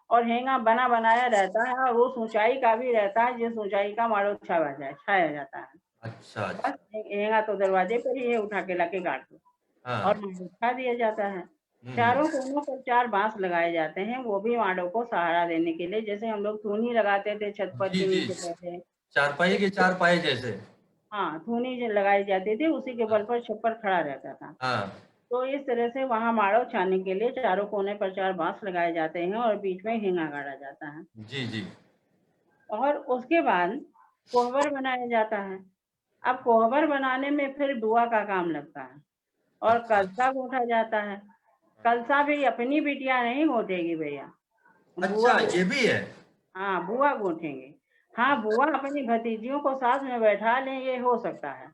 और हेंगा बना बनाया रहता है और उस ऊँचाई का भी रहता है जिस ऊँचाई का माड़ो छाया जाता है। अच्छा, बस अच्छा। हेंगा तो दरवाजे पर ही है, उठा के लाके गाड़ दो और हाँ। माड़ो छा दिया जाता है। हुँ, हुँ। चारों कोनों पर 4 बाँस लगाए जाते हैं, वो भी माड़ो को सहारा देने के लिए। जैसे हम लोग थूनी लगाते थे छत पर जी, के जी। नीचे पहले। चारपाई के चार पाए जैसे। हाँ, थूनी जो लगाई जाती थी उसी के हाँ, बल पर छप्पर खड़ा रहता था। हाँ। तो इस तरह से वहाँ माड़ो छाने के लिए चारों कोने पर 4 बाँस लगाए जाते हैं और बीच में हेंगा गाड़ा जाता है। जी, जी। और उसके बाद कोहबर बनाया जाता है। अब कोहबर बनाने में फिर बुआ का काम लगता है और अच्छा, कलसा अच्छा। गूँथा जाता है। कलसा भी अपनी बिटिया नहीं गूँथेगी भैया, बुआ अच्छा, ये गूँथ भी है? हाँ, बुआ गूँथेंगी। हाँ, बुआ अपनी भतीजियों को साथ में बैठा लें ये हो सकता है,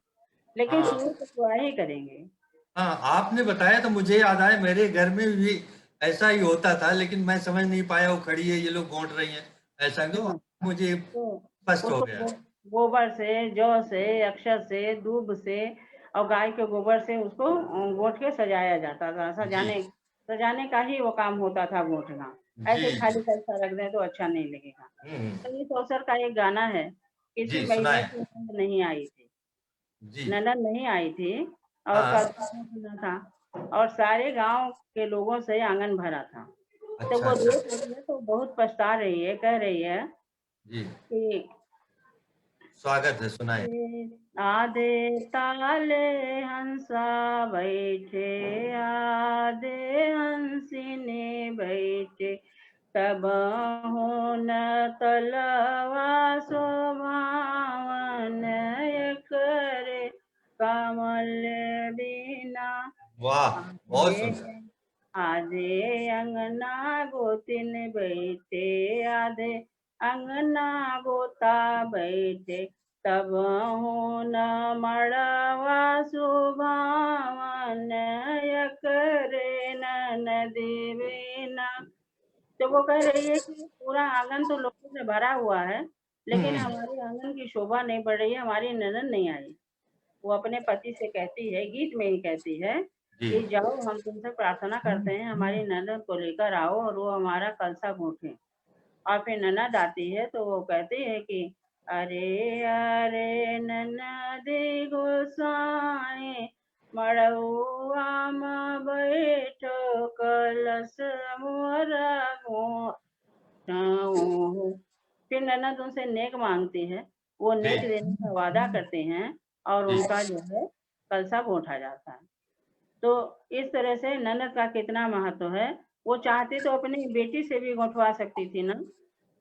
लेकिन हाँ, शुरू तो बुआ ही करेंगे। हाँ, आपने बताया तो मुझे याद आया मेरे घर में भी ऐसा ही होता था, लेकिन मैं समझ नहीं पाया वो खड़ी है, ये लोग गौंट रही हैं, ऐसा क्यों? हाँ। मुझे तो स्पष्ट हो उसको गया। गोबर से, जौ से, अक्षत से, दूब से और गाय के गोबर से उसको गोंठ के सजाया जाता था। जी। सजाने का ही वो काम होता था गोंठना। जी, ऐसे जी। खाली कलसा रख दें तो अच्छा नहीं लगेगा। हुँ, हुँ। तो इस अवसर का एक गाना है, किसी जी, मैया सुनाएँ। की ननद नहीं आई थी। जी। ननद नहीं आई थी और हाँ। कलसा गूँथना था और सारे गाँव के लोगों से आँगन भरा था। तो अच्छा, वो अच्छा। देख रही है तो बहुत पछता रही है, कह रही है जी, कि स्वागत है, सुनाएँ। आधे ताले हंसा बैठे, आधे हंसिनी बैठे, तब न तलवा शोभावन करे कमल बीना। वाह! बहुत आधे सुंदर। आधे अंगना गोतिन बैठे, आधे अंगना गोता बैठे, तब न मड़वा सुभावन करे ननदी बिना। तो वो कह रही है कि पूरा आंगन तो लोगों से भरा हुआ है, हुँ, लेकिन हुँ। हमारे आंगन की शोभा नहीं बढ़ रही है, हमारी ननद नहीं आई। वो अपने पति से कहती है, गीत में ही कहती है जी। कि जाओ हम तुमसे प्रार्थना करते हैं हमारी ननद को लेकर आओ और वो हमारा कलसा गूँथे। और फिर ननद आती है तो वो कहती है कि अरे अरे ननदी गोसाई, मड़उआ म बैठो कलश मोरा गूँथऊ। फिर ननद उनसे नेक माँगती है, वो जी, नेक देने का वादा करते हैं और जी। उनका जो है कलसा गूँथा जाता है। तो इस तरह से ननद का कितना महत्व है। वो चाहती तो अपनी बेटी से भी गुँथवा सकती थी ना,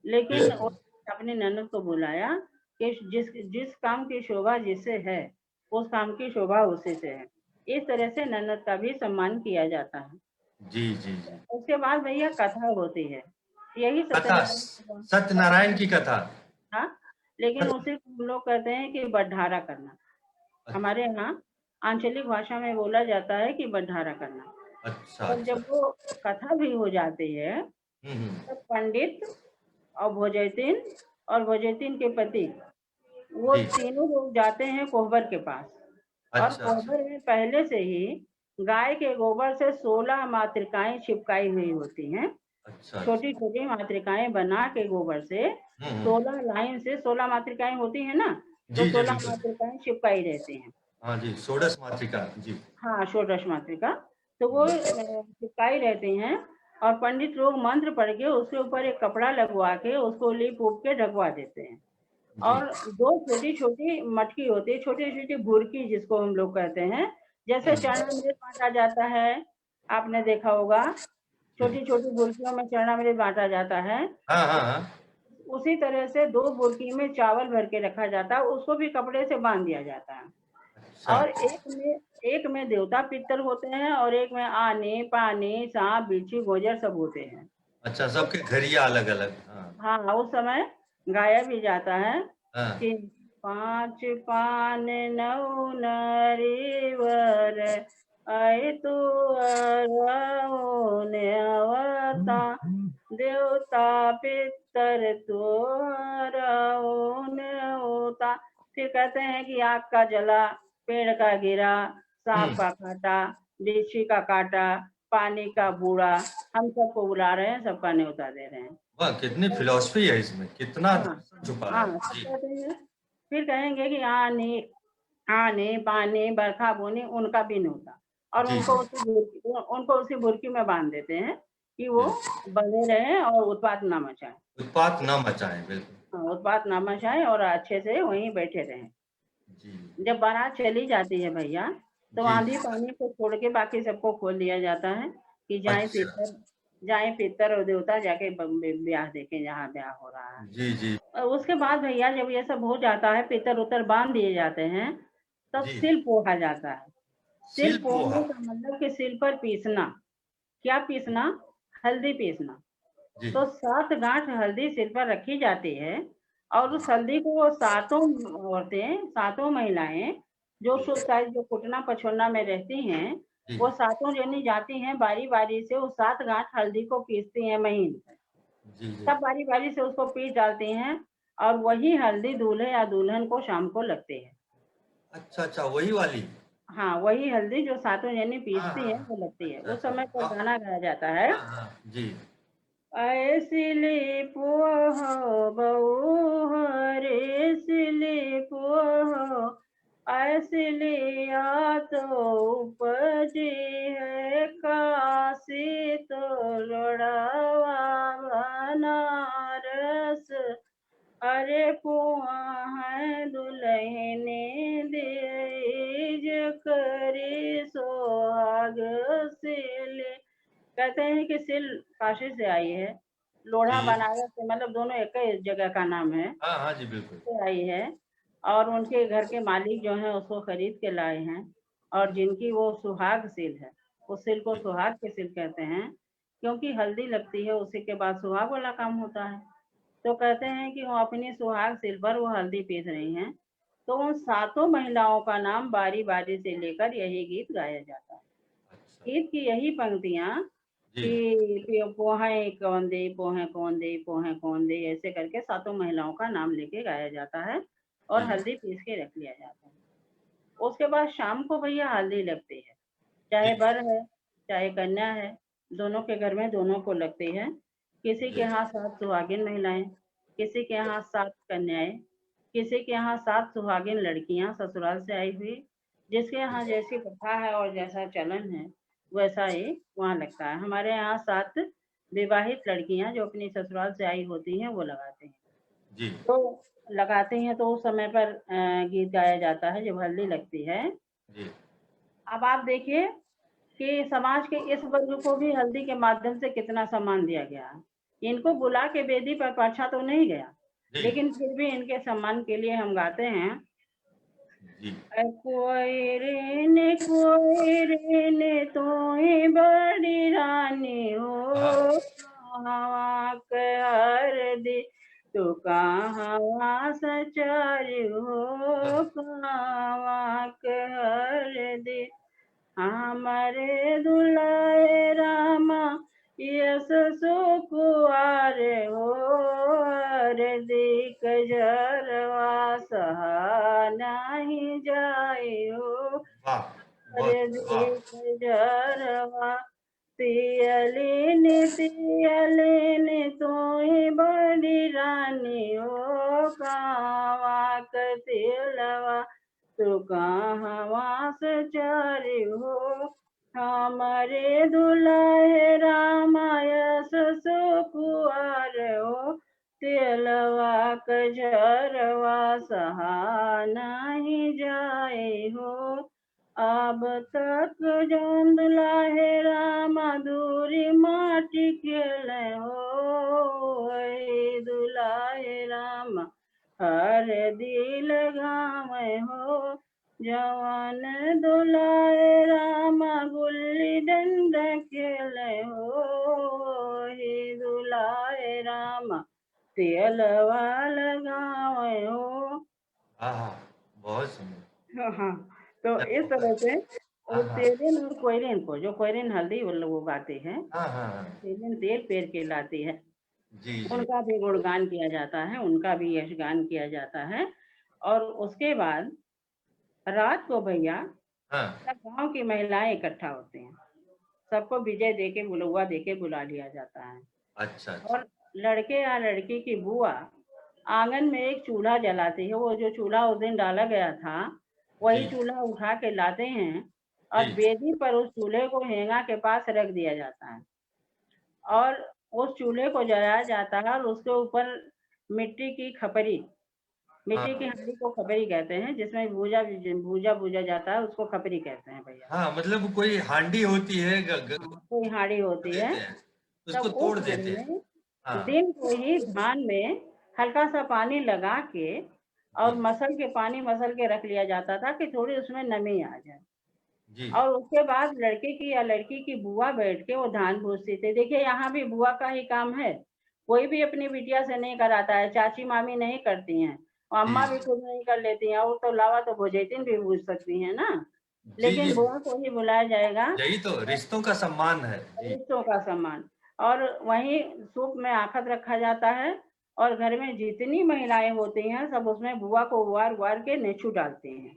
लेकिन बिल्कुल। अपनी ननद को बुलाया कि जिस जिस काम की शोभा जिससे है, उस काम की शोभा उसी से है। इस तरह से ननद का भी सम्मान किया जाता है। जी, जी, जी। उसके बाद भैया कथा होती है। यही कथा सत्यनारायण सत्यनारायण की कथा। था, लेकिन सत उसे हम लोग कहते हैं कि बँटवारा करना। अच्छा, हमारे यहाँ आंचलिक भाषा में बोला जाता है कि बँटवारा करना। अच्छा, और अच्छा। जब वो कथा भी हो जाती है, हुँ। तब पंडित और भोजैतीन और भोजैतीन के पति वो जी। तीनों लोग जाते हैं कोहबर के पास। और अच्छा, अच्छा। कोहबर में पहले से ही गाय के गोबर से 16 मातृकाएँ चिपकाई हुई होती हैं। अच्छा, अच्छा। छोटी-छोटी मातृकाएँ बना के गोबर से हुँ। 16 लाइन से 16 मातृकाएँ होती हैं ना, वो जी, जी, 16 बिल्कुल। मातृकाएँ चिपकाई रहती हैं। हाँ जी, षोडश मातृका। जी। हाँ, षोडश मातृका। तो वो हुँ। चिपकाई रहती हैं और पंडित लोग मंत्र पढ़ के उसके ऊपर एक कपड़ा लगवा के उसको लीप-उप के ढकवा देते हैं। जी। और 2 छोटी-छोटी मटकी होती है, छोटी-छोटी भुरकी जिसको हम लोग कहते हैं। जैसे हुँ। चरणामृत बाँटा जाता है, आपने देखा होगा, जी। छोटी-छोटी भुरकियों में चरणामृत बाँटा जाता है। हाँ, हाँ, उ हाँ। उसी तरह से 2 बुरकी में चावल भर के रखा जाता है, उसको भी कपड़े से बाँध दिया जाता है। अच्छा। और एक में देवता पितर होते हैं और एक में आने, पानी, साँप, बिच्छू, गोजर सब होते हैं। अच्छा, उस सबके घरिया अलग-अलग। हाँ। हाँ, उस समय गाया भी जाता है हाँ। कि 5 पान 9 नरिवर अइतु अरहुँ नेवता देवता पितर तोरहुँ नेवता। फिर कहते हैं कि आग का जला, पेड़ का गिरा, हुँ। साँप का काटा, बिच्छू का काटा, पानी का बूड़ा, हम सबको बुला रहे हैं, सबका न्योता दे रहे हैं। वाह! कितनी फ़िलॉसफ़ी है इसमें, कितना हाँ, दर्शन छुपा है। हाँ, सब जी। कहते हैं। फिर कहेंगे कि आने आने, पानी, बरखा, बूनी उनका भी न्योता और जी, जी। उनको उसी बुरकी में बाँध देते हैं कि वो जी। बंधे रहें और उत्पात ना मचाएँ। उत्पात ना मचाएँ, बिल्कुल। हाँ, उत्पात ना मचाएँ और अच्छे से वहीं बैठे रहें। जी। जब बारात चली जाती है भैया, तो जी। आंधी-पानी को छोड़ के बाकी सबको खोल दिया जाता है कि अच्छा। जाएँ पितर और देवता जाके ब ब्याह देखें जहाँ ब्याह हो रहा है। जी, जी। उसके बाद भैया जब ये सब हो जाता है, पितर-उतर बाँध दिए जाते हैं, तब जी। सिल पोहा जाता है। सिल सिल पोहा। पोड़ने का मतलब कि सिल पर पीसना। क्या पीसना? हल्दी पीसना। जी। तो 7 गाँठ हल्दी सिर पर रखी जाती है और उस हल्दी को वो सातों औरतें, सातों महिलाएँ जो जी। शुभ साइज़ जो कुटना-पछोना में रहती हैं, जी। वो सातों जनी जाती हैं बारी-बारी से वो 7 गाँठ हल्दी को पीसती हैं महीन। जी, जी। सब बारी-बारी से उसको पीस डालती हैं और वही हल्दी दूल्हे या दुल्हन को शाम को लगती है। अच्छा, अच्छा, वही वाली? हाँ, वही हल्दी जो सातों जनी हाँ, पीसती हैं, हाँ। वो लगती है। अच्छा, उस अच्छा। समय पर हाँ, गाना गाया जाता है, हाँ, हाँ। जी। ऐसिली पोहो बहू हरे सिली पोहो ऐसिली तो उपजी है काशी तो लोढ़ावा बनारस अरे पुआ है दुल्हने दीज करी सोहाग सिले। कहते हैं कि सिल काशी से आई है, लोढ़ा जी। बनारस से मतलब दोनों एक ही जगह का नाम है, हाँ, हाँ जी, बिल्कुल। से आई है और उनके घर के मालिक जो हैं उसको खरीद के लाए हैं और जिनकी वो सुहाग सिल है, उस सिल को जी, सुहाग की सिल कहते हैं, क्योंकि हल्दी लगती है उसी के बाद सुहाग वाला काम होता है। तो कहते हैं कि वो अपनी सुहाग सिल पर वो हल्दी पीस रही हैं, तो उन सातों महिलाओं का नाम बारी-बारी से लेकर यही गीत गाया जाता है। अच्छा। गीत की यही पंक्तियाँ जी। कि पोहे कौन दे ऐसे करके सातों महिलाओं का नाम लेके गाया जाता है और जी। हल्दी पीस के रख लिया जाता है। उसके बाद शाम को भैया हल्दी लगती है, चाहे जी। वर है, चाहे कन्या है, दोनों के घर में दोनों को लगती है। किसी के जी। यहाँ 7 सुहागिन महिलाएँ, किसी के यहाँ 7 कन्याएँ, किसी के यहाँ 7 सुहागिन लड़कियाँ ससुराल से आई हुई, जिसके जी। यहाँ जैसी प्रथा है और जैसा चलन है, वैसा ही वहाँ लगता है। हमारे यहाँ 7 विवाहित लड़कियाँ जो अपनी ससुराल से आई होती हैं, वो लगाते हैं। जी। तो लगाते हैं तो उस समय पर गीत गाया जाता है जब हल्दी लगती है। जी। अब आप देखिए कि समाज के इस वर्ग को भी हल्दी के माध्यम से कितना सम्मान दिया गया है। इनको बुला के वेदी पर परछा तो नहीं गया, जी। लेकिन फिर भी इनके सम्मान के लिए हम गाते हैं जी। कोई रे तोई बड़ी रानी हाँ। हो कहाँ के हरदी तू कहाँ सचारी हो वाह! कहाँ के हरदी हमारे दुलारे रामा यस सुकुआर हो, हरदिक जरवा सहा नहीं जाए हो, वाह, बहुत वाह। हरदिक जरवा तियलिन तियलिन तोही बड़ी रानी हो, कावा क तिलवा तू कहवा से चरी हो, हमारे दुल्हे रामायस सुकुआर हो, तिलवा क झरवा सहा नहीं जाए हो, अब तक जौन दुल्हे रामा दूरी माटी खेले हो, वही दुल्हे रामा हर दिल गाँव हो, जवान दुल्हे रामा गुल्ली डंडा खेले हो, ही दुल्हे रामा तेलवा लगावे हो। हाँ, बहुत सुंदर। हाँ हाँ, तो इस तरह से हाँ, वो हाँ, तेलिन और कोयरिन को, जो कोयरिन हल्दी वो गाते हैं, हाँ, हाँ, हाँ। तेलिन तेल पेर के लाती है, जी, जी। उनका भी गुणगान किया जाता है, उनका भी यशगान किया जाता है। और उसके बाद रात को भैया हाँ, सब गांव की महिलाएं इकट्ठा होती हैं, सबको विजय दे के बुलौआ दे के बुला लिया जाता है, अच्छा, अच्छा। और लड़के या लड़की की बुआ आंगन में एक चूल्हा जलाती है, वो जो चूल्हा उस दिन डाला गया था वही जी, चूल्हा उठा के लाते हैं, और जी, बेदी पर उस चूल्हे को हेंगा के पास रख दिया जाता है, और उस चूल्हे को जलाया जाता है, और उसके ऊपर मिट्टी की खपरी, मिट्टी की हाँ, हांडी को खपरी कहते हैं, जिसमें भूजा भूजा भूजा जाता है, उसको खपरी कहते हैं भैया। हाँ, मतलब कोई हांडी होती है, हाँ, कोई हांडी होती है, देते हैं, तब उसको उस तोड़ हांडी देते हैं। में हाँ, दिन को ही धान में हल्का सा पानी लगा के और जी, मसल के रख लिया जाता था कि थोड़ी उसमें नमी आ जाए, जी, और उसके बाद लड़के की या लड़की की बुआ बैठ के वो धान भूनती थी। देखिए यहाँ भी बुआ का ही काम है, कोई भी अपनी बिटिया से नहीं कराता है, चाची मामी नहीं करती हैं, और जी, अम्मा भी जी, खुद नहीं कर लेती हैं, और तो अलावा तो भुजेतिन भी भूज सकती हैं ना, जी, जी, लेकिन बुआ को ही बुलाया जाएगा। यही तो रिश्तों का सम्मान है। जी, रिश्तों का सम्मान, और वहीं सूप में आखत रखा जाता है, और घर में जितनी महिलाएं होती हैं सब उसमें बुआ को उबार उबार के नेछू डालती हैं।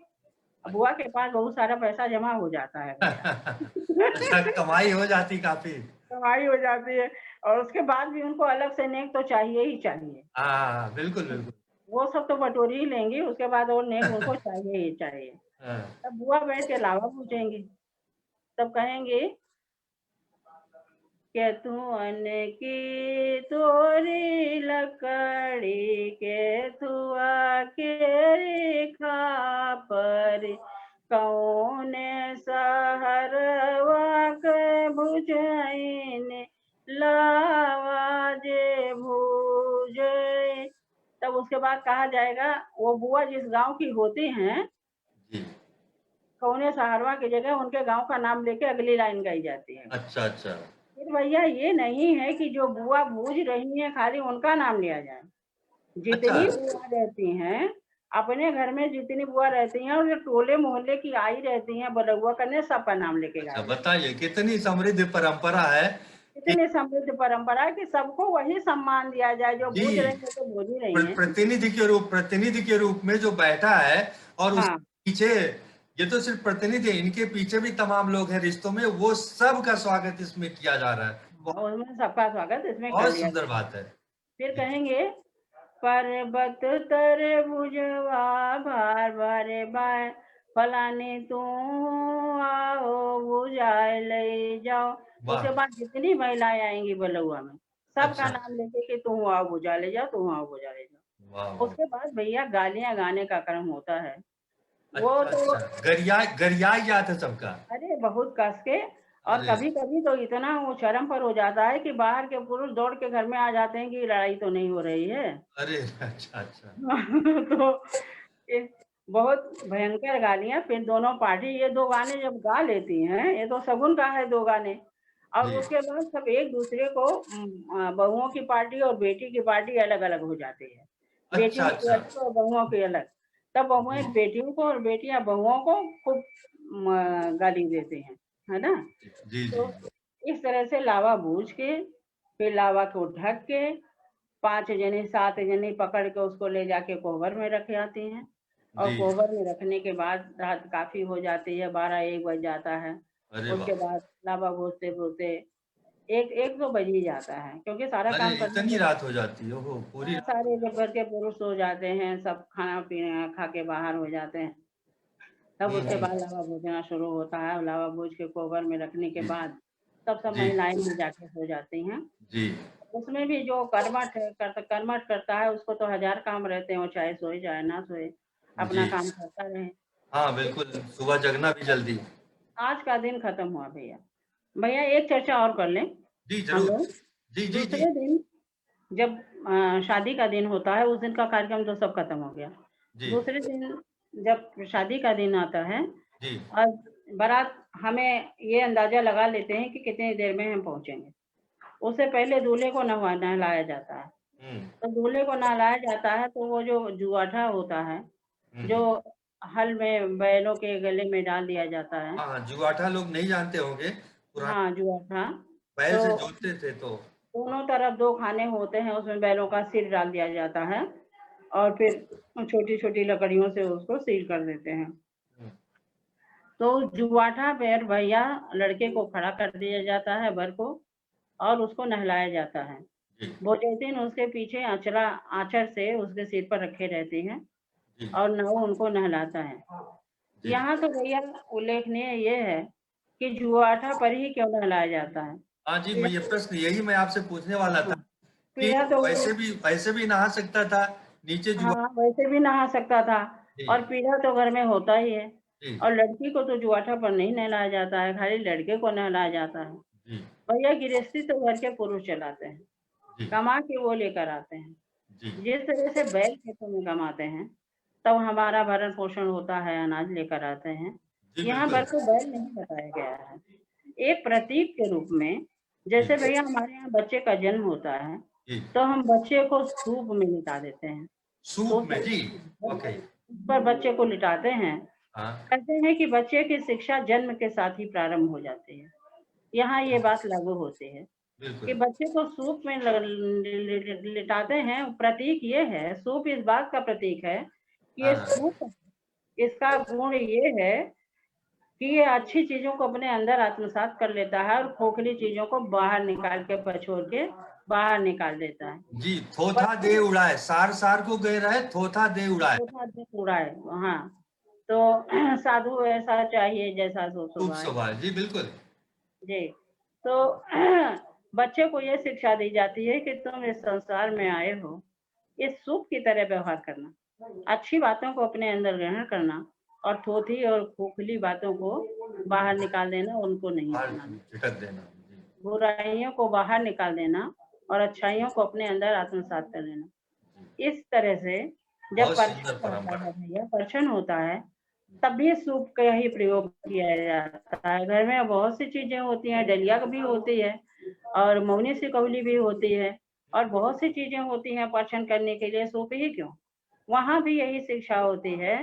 अब बुआ के पास बहुत सारा पैसा जमा हो जाता है भैया। अच्छा, कमाई हो जाती काफी। कमाई हो जाती है, और उसके बाद भी उनको अलग से नेक तो चाहिए ही चाहिए। हाँ, बिल्कुल, बिल्कुल। वो सब तो बटोरी ही लेंगी, उसके बाद और नेक उनको चाहिए ही चाहिए। हाँ, तब बुआ बैठ के लावा पूछेंगी, तब कहेंगे के तुअन की तोरी लकड़ी के थुआ के खापर, कौन सहरवा के भुजैन लावा जे भूजे। तब उसके बाद कहा जाएगा, वो बुआ जिस गांव की होती हैं, जी। कौने सहारवा की जगह उनके गांव का नाम लेके अगली लाइन गाई जाती है। अच्छा, अच्छा। फिर भैया ये नहीं है कि जो बुआ बूझ रही हैं खाली उनका नाम लिया जाए, अच्छा, जितनी बुआ रहती हैं अपने घर में, जितनी बुआ रहती हैं और जो टोले मोहल्ले की आई रहती हैं बलगुआ करने, सबका नाम लेके अच्छा, गाया जाता बताइए कितनी समृद्ध परंपरा है है। कि इतनी समृद्ध परंपरा है कि सबको वही सम्मान दिया जाए, जो जी, बूझ रही है तो बूझ ही रही हैं। प्रतिनिधि के रूप में जो बैठा है, और उसके हाँ, पीछे, ये तो सिर्फ प्रतिनिधि है, इनके पीछे भी तमाम लोग हैं रिश्तों में, वो सब का स्वागत इसमें किया जा रहा है। बहुत, और उसमें सबका स्वागत इसमें कर बहुत लिया सुंदर जाता है। बात है। फिर जी, कहेंगे पर्वत तर भुजवा भार भारे बाय, फलाने तू आओ बुझाए ले जाओ। वाह। उसके बाद जितनी महिलाएं आएंगी बलुआ में, सबका अच्छा, नाम लेके कि तुम आओ बुझा ले जाओ, तुम आओ बुझा ले वाह, जाओ। वाह। उसके बाद भैया गालियां गाने का क्रम होता है, वो अच्छा, तो अच्छा, गरिया गरिया याद है सबका। अरे बहुत कस के, और अरे, कभी कभी तो इतना वो चरम पर हो जाता है कि बाहर के पुरुष दौड़ के घर में आ जाते हैं कि लड़ाई तो नहीं हो रही है। अरे, अच्छा, अच्छा। तो ये बहुत भयंकर गालियाँ, फिर दोनों पार्टी ये 2 गाने जब गा लेती हैं, ये तो शगुन का है 2 गाने, और जी, उसके बाद सब एक-दूसरे को बहुओं की पार्टी और बेटी की पार्टी अलग-अलग हो जाती है। अच्छा, बेटियों की अच्छा। अलग और बहुओं की अलग। तब बहुएं जी बेटियों को और बेटियां बहुओं को खूब गाली देते हैं, है ना? जी जी तो इस तरह से लावा भूज के फिर लावा को ढक के 5 जने 7 जने पकड़ के उसको ले जाके कोहबर में रख आती हैं और जी। कोहबर में रखने के बाद रात काफ़ी हो जाती है, 12-1 बज जाता है। अरे उसके बाप बाद लावा भूजते-भूजते 1 तो बज ही जाता है क्योंकि सारा रे! अरे काम करने इतनी के रात हो जाती है, ओहो पूरी हाँ, रात। सारे जब घर के पुरुष सो जाते हैं, सब खाना-पीना खा के बाहर हो जाते हैं, तब उसके बाद लावा भूजना शुरू होता है। लावा भूज के कोहबर में रखने के जी बाद तब सब जी महिलाएँ भी जाके सो जाती हैं। जी उसमें भी जो कर्मठ करता है उसको तो 1000 काम रहते हैं, वो चाहे सोए चाहे ना सोए, अपना जी। काम करता रहे। हाँ इस बिल्कुल, सुबह जगना भी जल्दी। आज का दिन खत्म हुआ भैया। भैया एक चर्चा और कर लें जी हम जरूर। लोग। जी जी जी दूसरे दिन जब शादी का दिन होता है उस दिन का कार्यक्रम तो सब खत्म हो गया। जी दूसरे दिन जब शादी का दिन आता है जी और बारात हमें ये अंदाज़ा लगा लेते हैं कि कितनी देर में हम पहुँचेंगे। उससे पहले दूल्हे को नहलाया जाता है। हम्म तो दूल्हे को नहलाया जाता है तो वो जो जुआठा होता है, जो हम्म। हल में बैलों के गले में डाल दिया जाता है। हाँ हाँ, जुआठा लोग नहीं जानते होंगे, पुराने हाँ, जुआठा। बैल तो से जोतते थे तो। दोनों तरफ 2 खाने होते हैं, उसमें बैलों का सिर डाल दिया जाता है और फिर छोटी-छोटी लकड़ियों से उसको सील कर देते हैं। हम्म, तो जुआठा पर भैया लड़के को खड़ा कर दिया जाता है वर को और उसको नहलाया जाता है। जी वो जैसे उसके पीछे आँचर से उसके सिर पर रखे रहते हैं जी और नौ उनको नहलाता है। जी। यहाँ तो भैया उल्लेखनीय ये है कि जुआठा पर ही क्यों नहलाया जाता है? हाँ जी, मैं पीढ़ा ये प्रश्न यही मैं आपसे पूछने वाला था हाँ, कि पीढ़ा तो वैसे भी नहा सकता था, नीचे जुआ। हाँ, वैसे भी नहा सकता था जी और पीढ़ा तो घर में होता ही है जी और लड़की को तो जुआठा पर नहीं नहलाया जाता है, खाली लड़के को नहलाया जाता है। जी भैया गृहस्थी तो घर के पुरुष चलाते हैं, जी कमा के वो लेकर आते हैं। जी जिस तरह से बैल खेतों में कमाते हैं, तब हमारा भरण-पोषण होता है, अनाज लेकर आते हैं। जी यहाँ बिल्कुल। पर तो बैल नहीं बताया गया है। एक प्रतीक के रूप में, जी जैसे भैया हमारे यहाँ बच्चे का जन्म होता है, जी। तो हम बच्चे को सूप में लिटा देते हैं। सूप तो में जी। ओके। उस पर बच्चे को लिटाते हैं। हाँ कहते हैं कि बच्चे की शिक्षा जन्म के साथ ही प्रारंभ हो जाती है। यहाँ ये बात लागू होती है कि बिल्कुल। बच्चे को सूप में लिटाते हैं। प्रतीक ये है, सूप इस बात का प्रतीक है कि ये हाँ सूप इसका गुण ये है कि ये अच्छी चीज़ों को अपने अंदर आत्मसात कर लेता है और खोखली चीज़ों को बाहर निकाल के पछोड़ के बाहर निकाल देता है। जी, थोथा दे बच्चे उड़ाए, सार सार को गए रहे, थोथा दे उड़ाए। धोखा दे उड़ाए, हाँ, तो साधु ऐसा चाहिए जैसा सो खूब सुभाए। सवाल जी बिल्कुल। जी, तो बच्चे को ये शिक्षा दी जाती है कि तुम इस संसार में आए हो, इस सूप की तरह व्यवहार करना, अच्छी बातों को अपने अंदर ग्रहण करना और थोथी और खोखली बातों को बाहर निकाल देना, उनको नहीं बाहर अपनाना। झिटक देना जी। बुराइयों को बाहर निकाल देना और अच्छाइयों को अपने अंदर आत्मसात कर लेना। जी इस तरह से जब बहुत सुंदर परछन होता परंपरा। है भैया, परछन होता है, तभी सूप का ही प्रयोग किया जाता है। घर में बहुत सी चीज़ें होती हैं, डलिया भी होती है और मौनी सिकौली भी होती है और बहुत सी चीज़ें होती हैं परछन करने के लिए, सूप ही क्यों? वहाँ भी यही शिक्षा होती है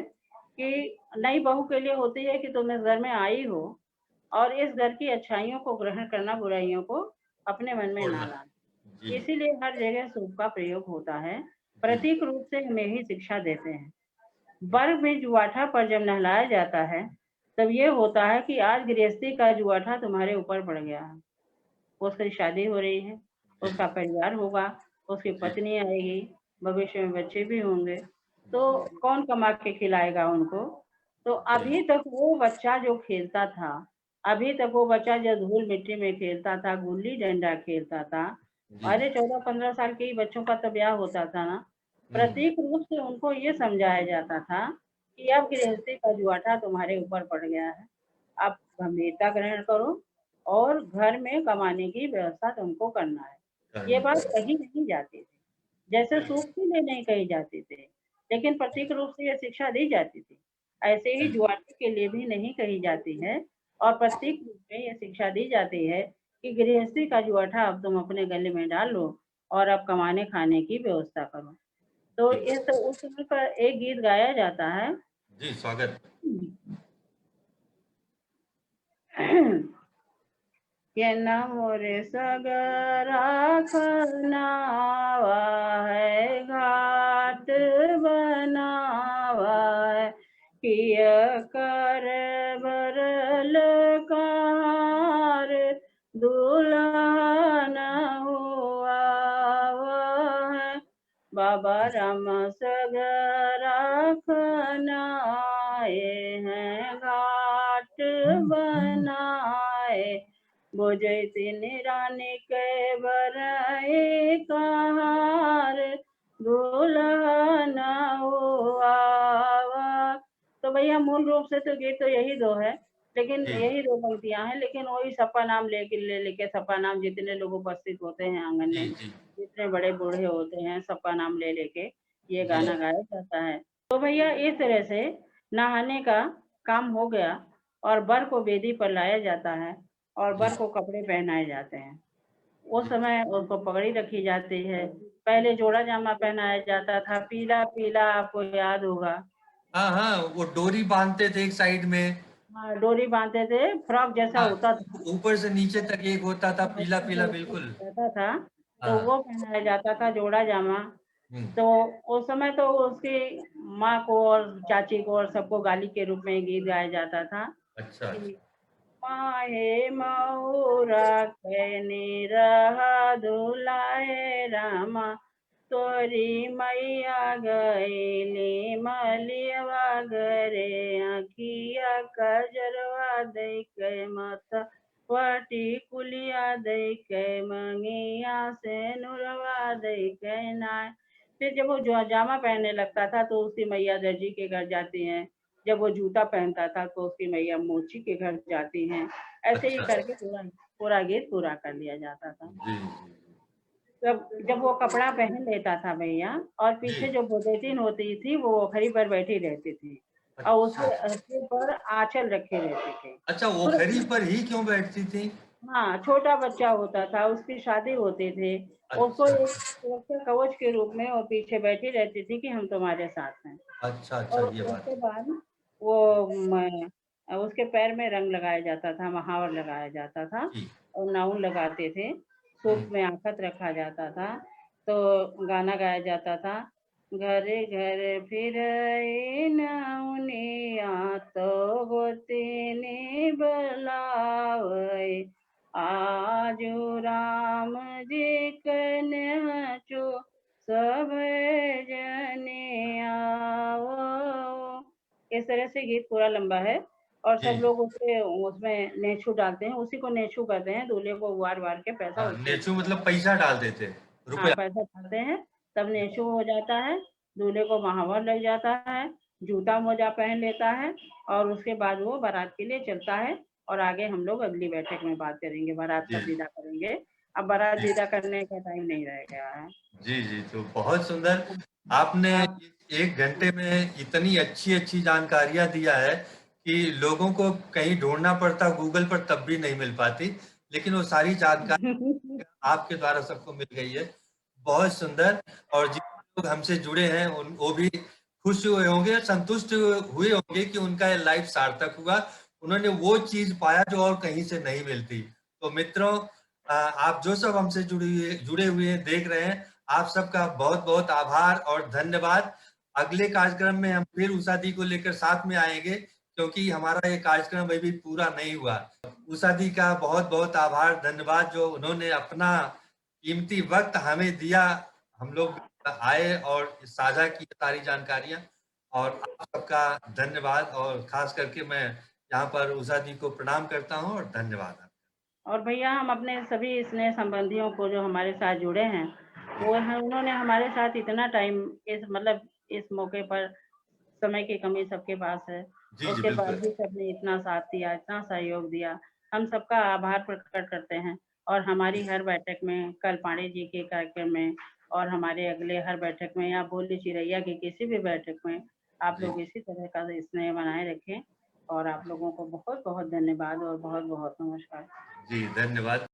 कि नई बहू के लिए होती है कि तुम इस घर में आई हो और इस घर की अच्छाइयों को ग्रहण करना, बुराइयों को अपने मन में ना छोड़ना। लाना। जी इसीलिए हर जगह सूप का प्रयोग होता है, जी प्रतीक रूप से हमें ही शिक्षा देते हैं। वर में जुआठा पर जब नहलाया जाता है, तब ये होता है कि आज गृहस्थी का जुआठा तुम्हारे ऊपर पड़ गया है। उसकी शादी हो रही है, जी उसका परिवार होगा, उसकी जी पत्नी आएगी, भविष्य में बच्चे भी होंगे, तो कौन कमा के खिलाएगा उनको? तो जी अभी तक वो बच्चा जो खेलता था, अभी तक वो बच्चा जो धूल-मिट्टी में खेलता था, गुल्ली-डंडा खेलता था, जी। अरे 14-15 साल के ही बच्चों का तो ब्याह होता था ना, हम्म। प्रतीक रूप से उनको ये समझाया जाता था कि अब गृहस्थी का जुआठा तुम्हारे ऊपर पड़ गया है। आप गंभीरता ग्रहण करो और घर में कमाने की व्यवस्था तुमको करना है। ये करनी बात पड़ेगी। कही नहीं जाती थी, जैसे बिल्कुल सूप के लिए नहीं कही जाती थी, लेकिन प्रतीक रूप से ये शिक्षा दी जाती थी। ऐसे ही बिल्कुल। जुआटी के लिए भी नहीं कही जाती है और प्रतीक रूप में ये शिक्षा दी जाती है कि गृहस्थी का जुआठा अब तुम अपने गले में डाल लो और अब कमाने खाने की व्यवस्था करो। तो जी, इस उस समय पर एक गीत गाया जाता है। जी, स्वागत। के न मोरे सगरा खनावा है, घाट बनावा है, किय कर बरल कार, दुल्हन हुआ है। बाबा राम सगरा खनाए हैं, घाट बनाए, बुझैती रानी के बरई कहार, दुल्हन हुआ। तो भैया मूल रूप से तो गीत तो यही दो है, लेकिन जी, यही दो पंक्तियां हैं, लेकिन वही सपा नाम लेके सपा नाम जितने लोग उपस्थित होते हैं आंगन जी, में, जी, जितने बड़े बूढ़े होते हैं, सपा नाम लेके ये जी, गाना गाया जाता है। तो भैया इस तरह से नहाने का काम हो गया और वर को वेदी पर लाया जाता है और जी, वर को कपड़े पहनाए जाते हैं। उस जी। समय उनको पगड़ी रखी जाती है। पहले जोड़ा जामा पहनाया जाता था, पीला पीला, आपको याद होगा। हाँ, हाँ, वो डोरी बाँधते थे एक साइड में। हाँ, डोरी बांधते थे, फ्रॉक जैसा हाँ, होता था। ऊपर से नीचे तक एक होता था हाँ, ऊपर पीला-पीला से नीचे बिल्कुल। रहता था, तो हाँ, वो पहनाया जाता था जोड़ा जामा। हुँ, तो उस समय तो उसकी माँ को और चाची को और सबको गाली के रूप में गीत गाया जाता था अच्छा, कि अच्छा। माहे मऊरा कैनी रहा दुलाए रामा, तोरी मैया गईली मलियवा गरे, आखिया कजरवा दई के मत वटी कुलिया दई के, मंगिया से नुरवा दई के नाय। फिर जब वो जामा पहनने लगता था तो उसकी मैया दर्जी के घर जाती हैं। जब वो जूता पहनता था तो उसकी मैया मोची के घर जाती हैं। ऐसे ही अच्छा, करके पूरा पूरा गीत पूरा कर लिया जाता था। जी, जी, जब जब वो कपड़ा पहन लेता था भैया और जी। पीछे जी, जो बोदेतीन होती थी वो ओखरी पर बैठी रहती थी और अच्छा, उसके सिर पर आंचल रखे रहते थे। अच्छा पूरा ओखरी पर ही क्यों बैठती थी? हाँ, छोटा बच्चा होता था, उसकी शादी होती थी। उसको अच्छा, एक सुरक्षा कवच के रूप में वो पीछे बैठी रहती थी कि हम तुम्हारे साथ हैं। अच्छा, अच्छा और ये बात उसके है। बाद वो उसके पैर में रंग लगाया जाता था, महावर लगाया जाता था जी, और नाउन लगाते थे, सूप हुँ, में आफत रखा जाता था, तो गाना गाया जाता था, घरे घर फिर नाउनिया तो गोतिनी बुलावे, आजू राम जी कन्या चो सब जने आओ। इस तरह से गीत पूरा लंबा है और सब जी। लोग उसके उसमें नेछू डालते हैं, उसी को नेछू कहते हैं, दूल्हे को वार-वार के पैसा हाँ, उसमें नेचू दिया मतलब जाता है। पैसा डाल देते, हाँ, रुपया। पैसा डालते हैं, तब नेछू हो जाता है, दूल्हे को महावर लग जाता है, जूता-मोजा पहन लेता है और उसके बाद वो बारात के लिए चलता है और आगे हम लोग अगली बैठक में बात करेंगे, बारात जी, कब विदा करेंगे। अब बारात जी, विदा करने का टाइम नहीं रह गया है। जी, जी, तो बहुत सुंदर आपने आप 1 घंटे में इतनी अच्छी-अच्छी जानकारियाँ दिया है कि लोगों को कहीं ढूँढना पड़ता गूगल पर तब भी नहीं मिल पाती, लेकिन वो सारी जानकारी आपके द्वारा सबको मिल गई है। बहुत सुंदर और जितने लोग हमसे जुड़े हैं उन वो भी खुश हुए होंगे, संतुष्ट हुए होंगे कि उनका ये लाइफ सार्थक हुआ। उन्होंने वो चीज़ पाया जो और कहीं से नहीं मिलती। तो मित्रों आप जो सब हमसे जुड़े हुए हैं, देख रहे हैं, आप सबका बहुत-बहुत आभार और धन्यवाद। अगले कार्यक्रम में हम फिर उषा दी को लेकर साथ में आएँगे क्योंकि हमारा ये कार्यक्रम अभी भी पूरा नहीं हुआ। उषा दी का बहुत-बहुत आभार, धन्यवाद जो उन्होंने अपना कीमती वक़्त हमें दिया। हम लोग आए और साझा की सारी जानकारियाँ और आप सबका धन्यवाद और ख़ास करके मैं यहाँ पर उषा दी को प्रणाम करता हूँ और धन्यवाद। और भैया हम अपने सभी स्नेह संबंधियों को जो हमारे साथ जुड़े हैं, जी, वो है उन्होंने हमारे साथ इतना टाइम इस मतलब इस मौके पर समय की कमी सबके पास है। जी, जी, उसके बाद बिल्कुल। भी सबने इतना साथ दिया, इतना सहयोग दिया। हम सबका आभार प्रकट करते हैं और हमारी हर बैठक में कल पांडे जी के कार्यक्रम में और हमारे अगले हर बैठक में या बोली चिरैया की किसी भी बैठक में आप जी, लोग इसी तरह का स्नेह बनाए रखें और आप लोगों को बहुत-बहुत धन्यवाद और बहुत-बहुत नमस्कार। जी, धन्यवाद।